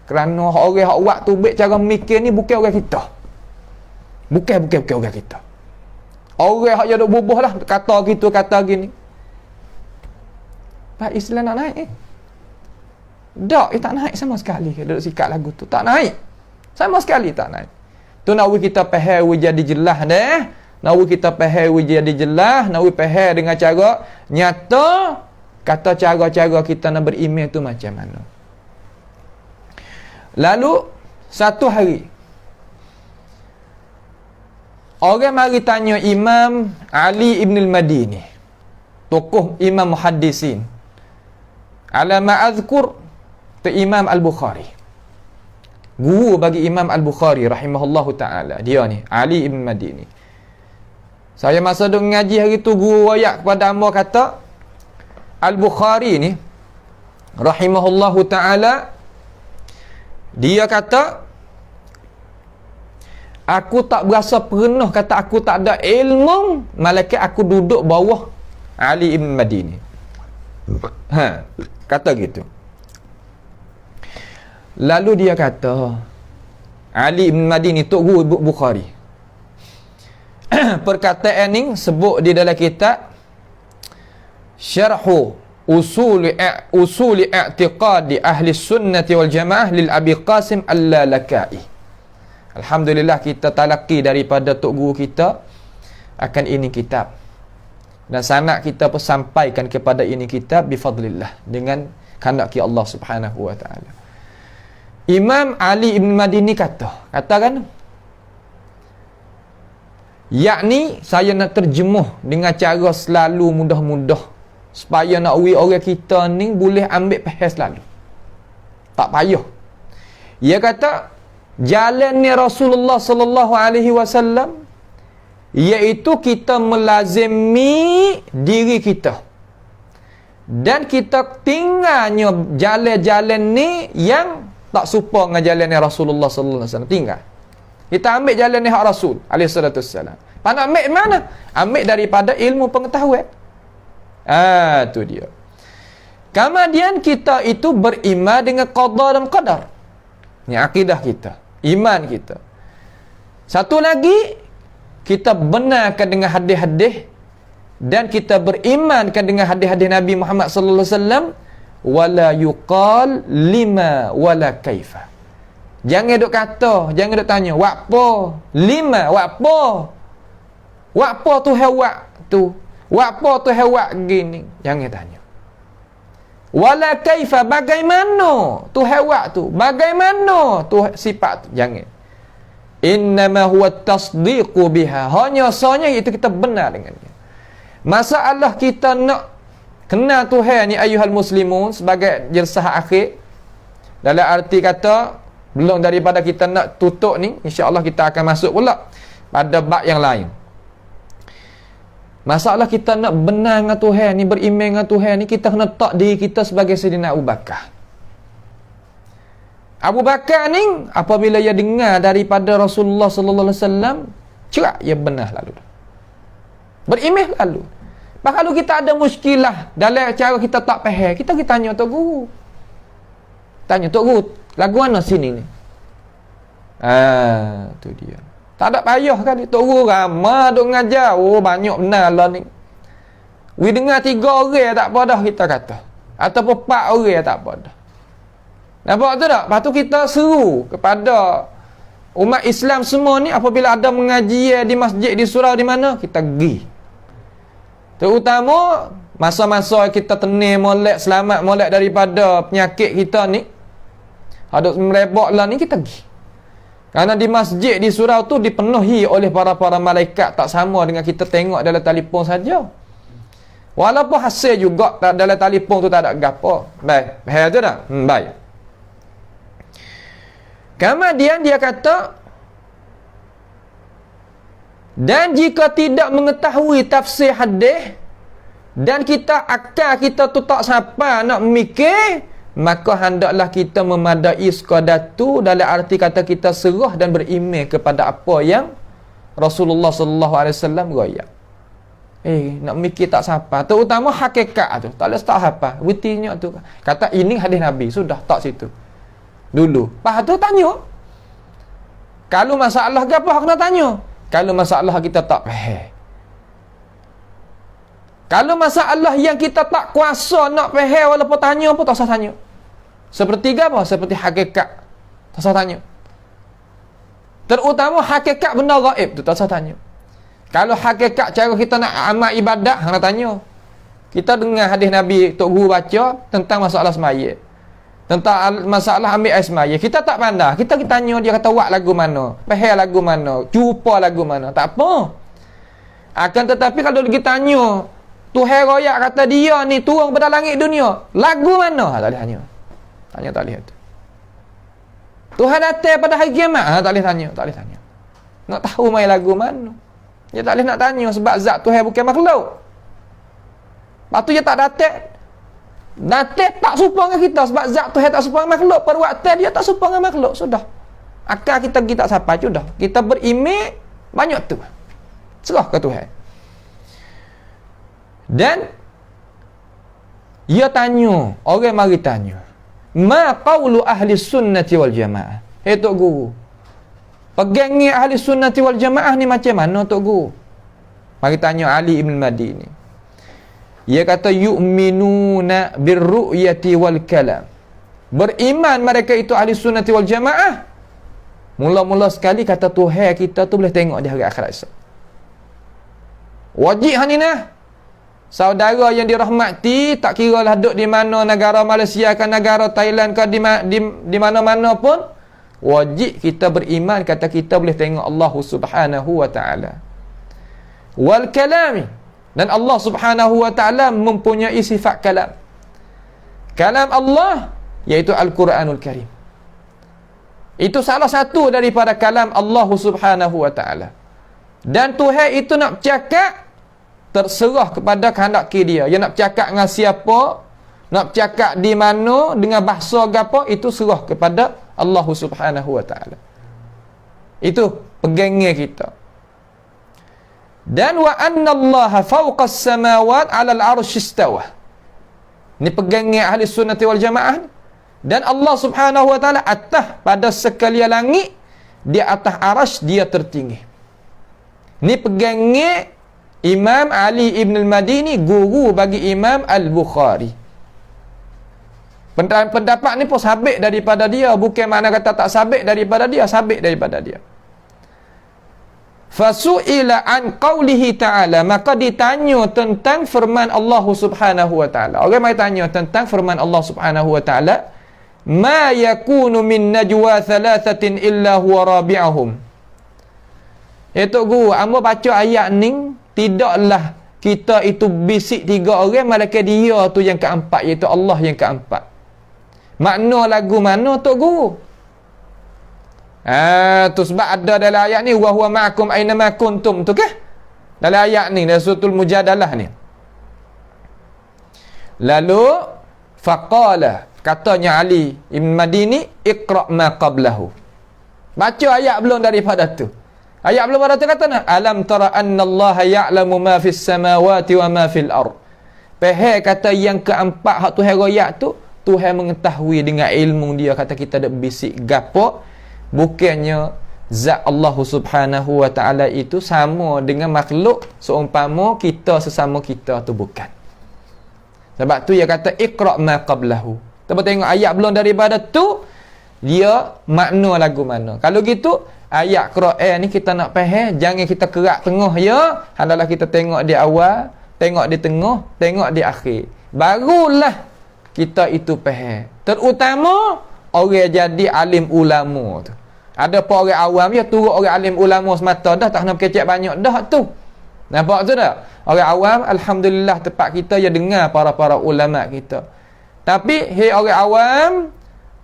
Kerana orang hak buat tu baik cara mikir ni bukan orang kita. Bukan orang kita. Orang hak dia duk bubuh lah kata gitu kata gini. Pak Islam nak naik tak, tak naik sama sekali. Duduk sikat lagu tu tak naik. Sama sekali tak naik. Tu nak kita faham jadi jelas dah. Nak kita faham jadi jelas, nak faham dengan cara nyata kata cara-cara kita nak beriman tu macam mana. Lalu satu hari orang mari tanya Imam Ali ibn al-Madini, tokoh Imam Muhaddisin. Ala ma'azkur tu Imam Al-Bukhari. Guru bagi Imam Al-Bukhari rahimahullahu ta'ala. Dia ni, Ali ibn Madini. Saya masa duk ngaji hari tu, guru wayak kepada hamba kata, Al-Bukhari ni, rahimahullahu ta'ala, dia kata, aku tak berasa pernah kata aku tak ada ilmu, malaikat aku duduk bawah Ali ibn Madini. Kata gitu. Lalu dia kata, Ali ibn Madini, Tok Guru Bukhari. Perkataan ni sebut di dalam kitab Syarhu Usuli I'tiqadi Ahli Sunnati wal Jamaah lil Abi Qasim Al-Lalakai. Alhamdulillah kita talaki daripada Tok Guru kita akan ini kitab. Dan sanad kita pun sampaikan kepada ini kitab bifadlillah, dengan kehendaki Allah Subhanahu wa taala. Imam Ali ibn Madini katakan, yakni saya nak terjemuh dengan cara selalu mudah-mudah supaya nak orang kita ni boleh ambil faham selalu. Tak payah. Ia kata jalan ni Rasulullah sallallahu alaihi wasallam iaitu kita melazimi diri kita. Dan kita tinggalnya jalan-jalan ni yang tak serupa dengan jalan ni Rasulullah sallallahu alaihi wasallam. Tinggal. Kita ambil jalan ni hak Rasul alaihi salatu wassalam. Nak ambil mana? Ambil daripada ilmu pengetahuan. Tu dia. Kemudian kita itu beriman dengan qada dan qadar. Ini akidah kita, iman kita. Satu lagi, kita benarkan dengan hadis-hadis dan kita berimankan dengan hadis-hadis Nabi Muhammad sallallahu alaihi wasallam, wala yuqal lima wala kaifa. Jangan duk kata, jangan duk tanya, wak apa? Lima, wak apa? Wak apa tu hewak tu? Wak apa tu hewak gini? Jangan tanya. Wala kaifa, bagaimana tu hewak tu? Bagaimana tu sifat tu? Jangan. Innama huwa tasdiqu biha. Hanya sanya itu kita benar dengannya. Masalah kita nak kenal Tuhan ni ayuhal muslimun sebagai jersah akhir. Dalam arti kata belum daripada kita nak tutup ni, insya-Allah kita akan masuk pula pada bab yang lain. Masalah kita nak benar dengan Tuhan ni, beriman dengan Tuhan ni, kita kena tak diri kita sebagai Sayyidina Abu Bakar. Abu Bakar ni apabila ia dengar daripada Rasulullah sallallahu alaihi wasallam, cerak ia benar lalu. Beriman lalu. Bahkan kalau kita ada muskilah dalam cara kita tak faham, kita pergi tanya Tok Guru. Tanya Tok Guru, lagu mana sini ni? Tu dia. Tak ada payah kan. Tok guru ramah duk ngajar. Oh, banyak benar lah ni. We dengar 3 orang tak apa dah kita kata. Ataupun 4 orang tak apa dah. Nampak tu tak? Lepas tu kita seru kepada umat Islam semua ni, apabila ada mengaji di masjid, di surau, di mana, kita pergi. Terutama masa-masa kita tenir molek, selamat molek daripada penyakit kita ni, ada merebak lah ni, kita pergi. Kerana di masjid, di surau tu dipenuhi oleh para-para malaikat. Tak sama dengan kita tengok dalam telefon saja. Walaupun hasil juga dalam telefon tu tak ada gapo. Baik, faham tu tak? Baik. Kemudian dia kata, dan jika tidak mengetahui tafsir hadis, dan akal kita tu tak sampai nak mikir, maka hendaklah kita memadai sekadar tu, dalam arti kata kita serah dan beriman kepada apa yang Rasulullah sallallahu alaihi wasallam royak. Nak mikir tak sampai, terutama hakikat tu tak boleh tak hafal. Buktinya tu kata ini hadis Nabi, sudah tak situ dulu. Lepas tu tanya, kalau masalah ke apa kena tanya. Kalau masalah kita tak faham, kalau masalah yang kita tak kuasa nak faham, walaupun tanya pun tak usah tanya. Seperti apa? Seperti hakikat, tak usah tanya. Terutama hakikat benda gaib tu tak usah tanya. Kalau hakikat cara kita nak amal ibadat, kena tanya. Kita dengar hadis Nabi Tok Guru baca tentang masalah semaya, tentang masalah ambil air semaya, kita tak pandai, kita tanya dia, kata buat lagu mana, faham lagu mana, jumpa lagu mana, tak apa. Akan tetapi kalau kita tanya, Tuhan royak kata dia ni turun pada langit dunia, lagu mana? Tak boleh tanya. Tanya tak boleh. Tuhan datang pada hari kiamat, tak boleh tanya, tak boleh tanya. Nak tahu main lagu mana? Dia tak boleh nak tanya sebab zat Tuhan bukan makhluk. Lepas tu dia tak datang. Datang tak serupa dengan kita sebab zat Tuhan tak serupa dengan makhluk. Perbuatan dia tak serupa dengan makhluk. Sudah. Akal kita tak sampai, sudah. Kita berimej banyak tu. Serah ke Tuhan. Dan dia tanya, orang mari tanya, ma qawlu ahli sunnati wal jamaah. Tok Guru, pegangnya ahli sunnati wal jamaah ni macam mana Tok Guru? Mari tanya Ali Ibn Madini. Dia kata yu'minuna birru'yati wal kalam. Beriman mereka itu ahli sunnati wal jamaah. Mula-mula sekali kata Tuhan kita tu boleh tengok di hari akhirat esok. Wajib haninah. Saudara yang dirahmati, tak kira lah duduk di mana, negara Malaysia ke negara Thailand ke di mana-mana pun, wajib kita beriman kata kita boleh tengok Allah Subhanahu wa taala. Wal kalami, dan Allah Subhanahu wa taala mempunyai sifat kalam. Kalam Allah iaitu Al-Quranul Karim. Itu salah satu daripada kalam Allah Subhanahu wa taala. Dan Tuhan itu nak bercakap terserah kepada kehendak dia. Dia nak bercakap dengan siapa, nak bercakap di mana, dengan bahasa apa, itu serah kepada Allah Subhanahu wa taala. Itu pegangnya kita. Dan wa anna Allah fawqa as-samawat 'ala al-'arsy istawa. Ni pegangnya ahli sunnati wal jamaah. Dan Allah Subhanahu wa taala atas pada sekalian langit, di atas arasy dia tertinggi. Ni pegangnya Imam Ali Ibn Al-Madini, guru bagi Imam Al-Bukhari. Pendapat ni pun sabit daripada dia, bukan makna kata tak sabit daripada dia, sabit daripada dia. Fasu'ila an qawlihi ta'ala, maka ditanya tentang firman Allah Subhanahu wa ta'ala. Orang mai tanya tentang firman Allah Subhanahu wa ta'ala, ma yakunu min najwa thalathatin illa huwa rabi'ahum. Tok Guru, amba baca ayat ni, tidaklah kita itu bisik 3 orang, malaikat dia tu yang keempat, iaitu Allah yang keempat. Makna lagu mana Tok Guru? Tu sebab ada dalam ayat ni, wa huwa ma'akum aina ma kuntum tu ke? Dalam ayat ni, dalam suratul Mujadalah ni. Lalu faqala, katanya Ali Ibn Madini, iqra' ma qablahu. Baca ayat belum daripada tu. Ayat belum pada tu kata nak, alam tara anna Allah ya'lamu ma fis samawati wa ma fil ard. Peheh kata yang keempat hak Tuhan royak tu, Tuhan mengetahui dengan ilmu dia, kata kita dak bisik gapo, bukannya zat Allah Subhanahu wa ta'ala itu sama dengan makhluk seumpama kita sesama kita tu bukan. Sebab tu dia kata iqra' ma qablahu. Kita tengok ayat belum daripada tu dia makna lagu mana. Kalau gitu ayat Quran ni kita nak faham, jangan kita kerak tengah ya. Hendaklah kita tengok di awal, tengok di tengah, tengok di akhir. Barulah kita itu faham. Terutama orang jadi alim ulama tu. Ada apa orang awam ya turut orang alim ulama semata dah tak nak kecek banyak dah tu. Nampak tu tak? Orang awam alhamdulillah tempat kita ya dengar para ulama kita. Tapi hei orang awam,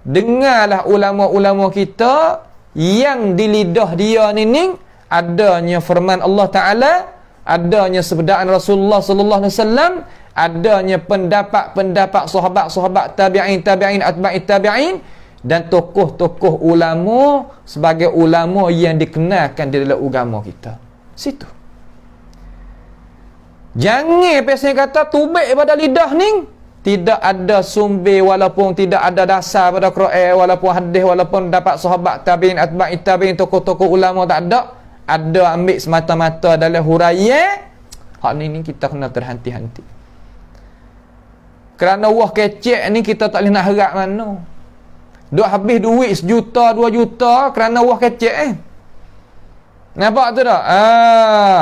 dengarlah ulama-ulama kita yang di lidah dia ni adanya firman Allah Taala, adanya sabdaan Rasulullah sallallahu alaihi wasallam, adanya pendapat-pendapat sahabat-sahabat tabi'in, atba'i tabi'in dan tokoh-tokoh ulama sebagai ulama yang dikenalkan di dalam agama kita. Situ. Jangan pasal kata tubik pada lidah ni tidak ada sumber walaupun tidak ada dasar pada Quran walaupun hadis walaupun dapat sahabat tabi'in, atba'i tabi'in, tokoh-tokoh ulama tak ada. Ada ambil semata-mata dalam huraian. Hak ni kita kena terhenti-henti. Kerana wah kecek ni kita tak boleh nak harap mana. Duk habis duit 1 juta, 2 juta kerana wah kecek Nampak tu tak?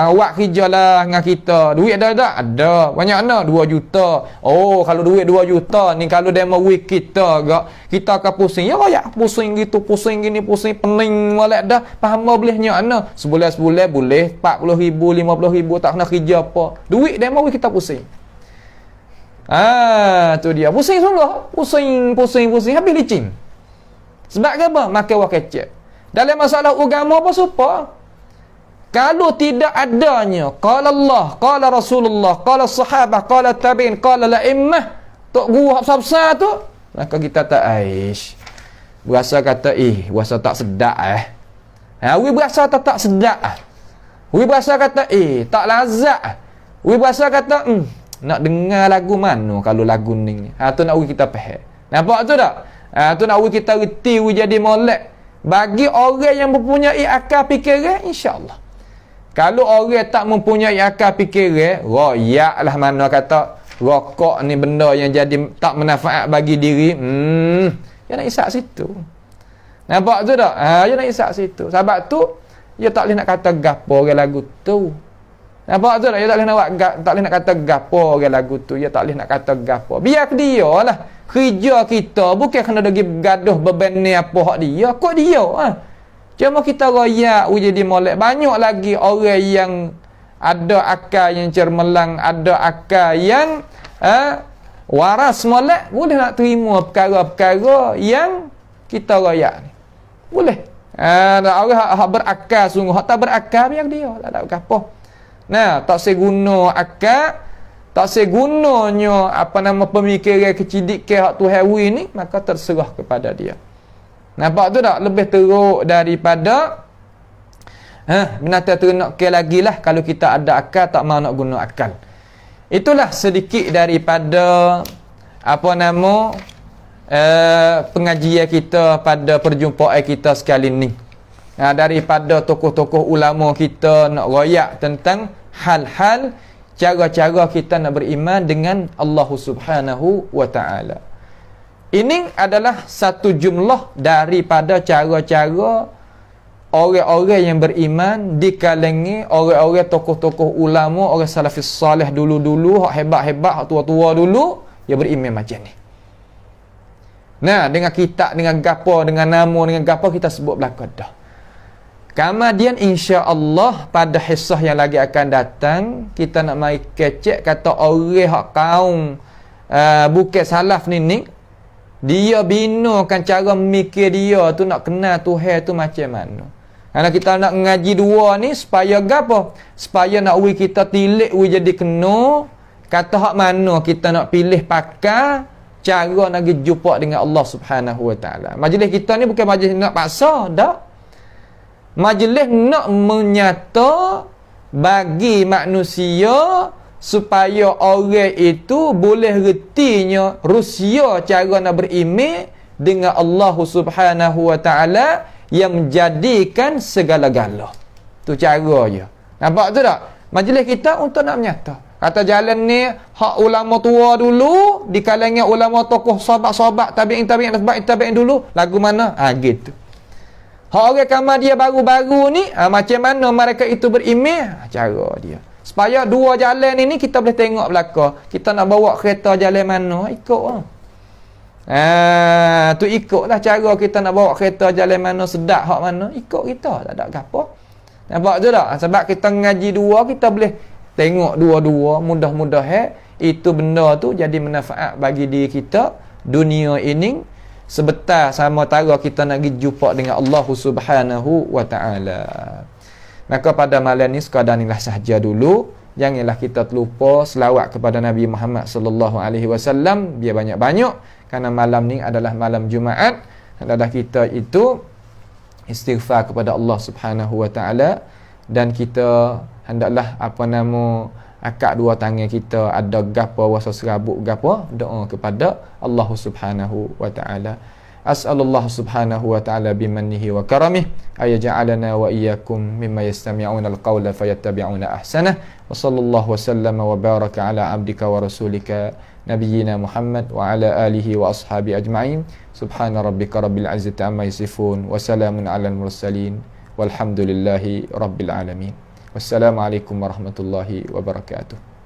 Awak kerja lah dengan kita. Duit ada tak? Ada. Banyak mana? 2 juta. Oh, kalau duit 2 juta ni kalau demo week kita agak, kita akan pusing. Ya kayak pusing gitu, pusing gini, pusing pening molek dah. Faham bolehnya mana? Sebulan boleh 40,000, 50,000 tak kena kerja apa. Duit demo week kita pusing. Tu dia. Pusing sungguh. Pusing. Habis licin. Sebab apa? Makan wak kecek. Dalam masalah agama apa supa? Kalau tidak adanya qala Allah, qala Rasulullah, qala sahabah, qala tabi'in, qala la'immah, tok guru hafsa tu, maka kita tak aish. Berasa kata berasa tak sedap we berasa tak sedap we berasa kata tak lazat we berasa kata nak dengar lagu mana kalau lagu ni. Tu nak we kita faham. Nampak tu tak? Tu nak we kita reti we jadi molek. Bagi orang yang mempunyai akal fikiran, insya-Allah. Kalau orang tak mempunyai akal fikiran, royak lah mana kata rokok ni benda yang jadi tak manfaat bagi diri. Dia nak isap situ. Nampak tu tak? Dia nak isap situ. Sebab tu dia tak boleh nak kata gapo orang lagu tu. Nampak tu tak? Dia tak boleh nak kata gapo orang lagu tu. Dia tak boleh nak kata gapo. Biar dia lah. Kerja kita bukan kena bagi gaduh beban ni apa hak dia. Kok dia Cuma kita royak jadi molek. Banyak lagi orang yang ada akal yang cermelang, ada akal yang waras molek, boleh nak terima perkara-perkara yang kita royak ni. Boleh. Orang berakal sungguh, hak tak berakal biar dia, tak ada apa. Nah, tak seguna akal, tak segunanya pemikiran kecidik ke hak tu hewi ni, maka terserah kepada dia. Nampak tu tak? Lebih teruk daripada binatang ternak ke lagi lah kalau kita ada akal tak mahu nak guna akal. Itulah sedikit daripada pengajian kita pada perjumpaan kita sekali ni. Daripada tokoh-tokoh ulama kita nak royak tentang hal-hal cara-cara kita nak beriman dengan Allah Subhanahu wa ta'ala. Ini adalah satu jumlah daripada cara-cara orang-orang yang beriman di kalangan orang-orang tokoh-tokoh ulama, orang salafis salih dulu-dulu, hak hebat-hebat, hak tua-tua dulu, yang beriman macam ni. Nah, dengan kitab, dengan gapo, dengan nama, dengan gapo kita sebut belakang dah. Kemudian insya-Allah pada hisah yang lagi akan datang, kita nak mai kecek kata orang hak kaum bukan salaf ni dia binakan cara mikir dia tu nak kenal Tuhan tu macam mana. Karena kita nak ngaji dua ni supaya gapo? Supaya nak kita tilik jadi kena kata hak mana kita nak pilih pakai cara nak jumpa dengan Allah Subhanahu wa taala. Majlis kita ni bukan majlis nak paksa dak. Majlis nak menyata bagi manusia supaya orang itu boleh retinya Rusia cara nak beriman dengan Allah Subhanahu wa taala yang menjadikan segala-gala. Tu cara je. Nampak tu tak? Majlis kita untuk nak menyata. Kata jalan ni hak ulama tua dulu, di kalangan ulama tokoh sahabat-sahabat tabi'in dulu, lagu mana? Gitu. Hak orang kamar dia baru-baru ni, macam mana mereka itu berimeh? Cara dia. Supaya dua jalan ini kita boleh tengok belakang. Kita nak bawa kereta jalan mana? Ikut lah. Tu ikutlah cara kita nak bawa kereta jalan mana, sedap hak mana, ikut kita. Tak ada apa. Nampak tu tak? Sebab kita ngaji dua, kita boleh tengok dua-dua, mudah-mudahan itu benda tu jadi manfaat bagi diri kita dunia ini sebentar sama tara kita nak pergi jumpa dengan Allah Subhanahu wa taala. Maka pada malam ni sekadar inilah sahaja dulu. Janganlah kita terlupa selawat kepada Nabi Muhammad sallallahu alaihi wasallam biar banyak-banyak, kerana malam ni adalah malam Jumaat. Adalah kita itu istighfar kepada Allah Subhanahu wa taala, dan kita hendaklah akak dua tangan kita ada gapo wasa serabut gapo, doa kepada Allah Subhanahu wa taala. As'alullah Subhanahu wa ta'ala bimannihi wa karamih ayaj'alana wa iyyakum mimma yastami'una al-qawla fayattabi'una ahsanah. Wa sallallahu wa sallama wa baraka ala abdika wa rasulika nabiyyina Muhammad wa ala alihi wa ashabi ajma'in. Subhana rabbika rabbil izzati amma yasifun wa salamun alal mursalin walhamdulillahi rabbil alamin. Wassalamualaikum warahmatullahi wabarakatuh.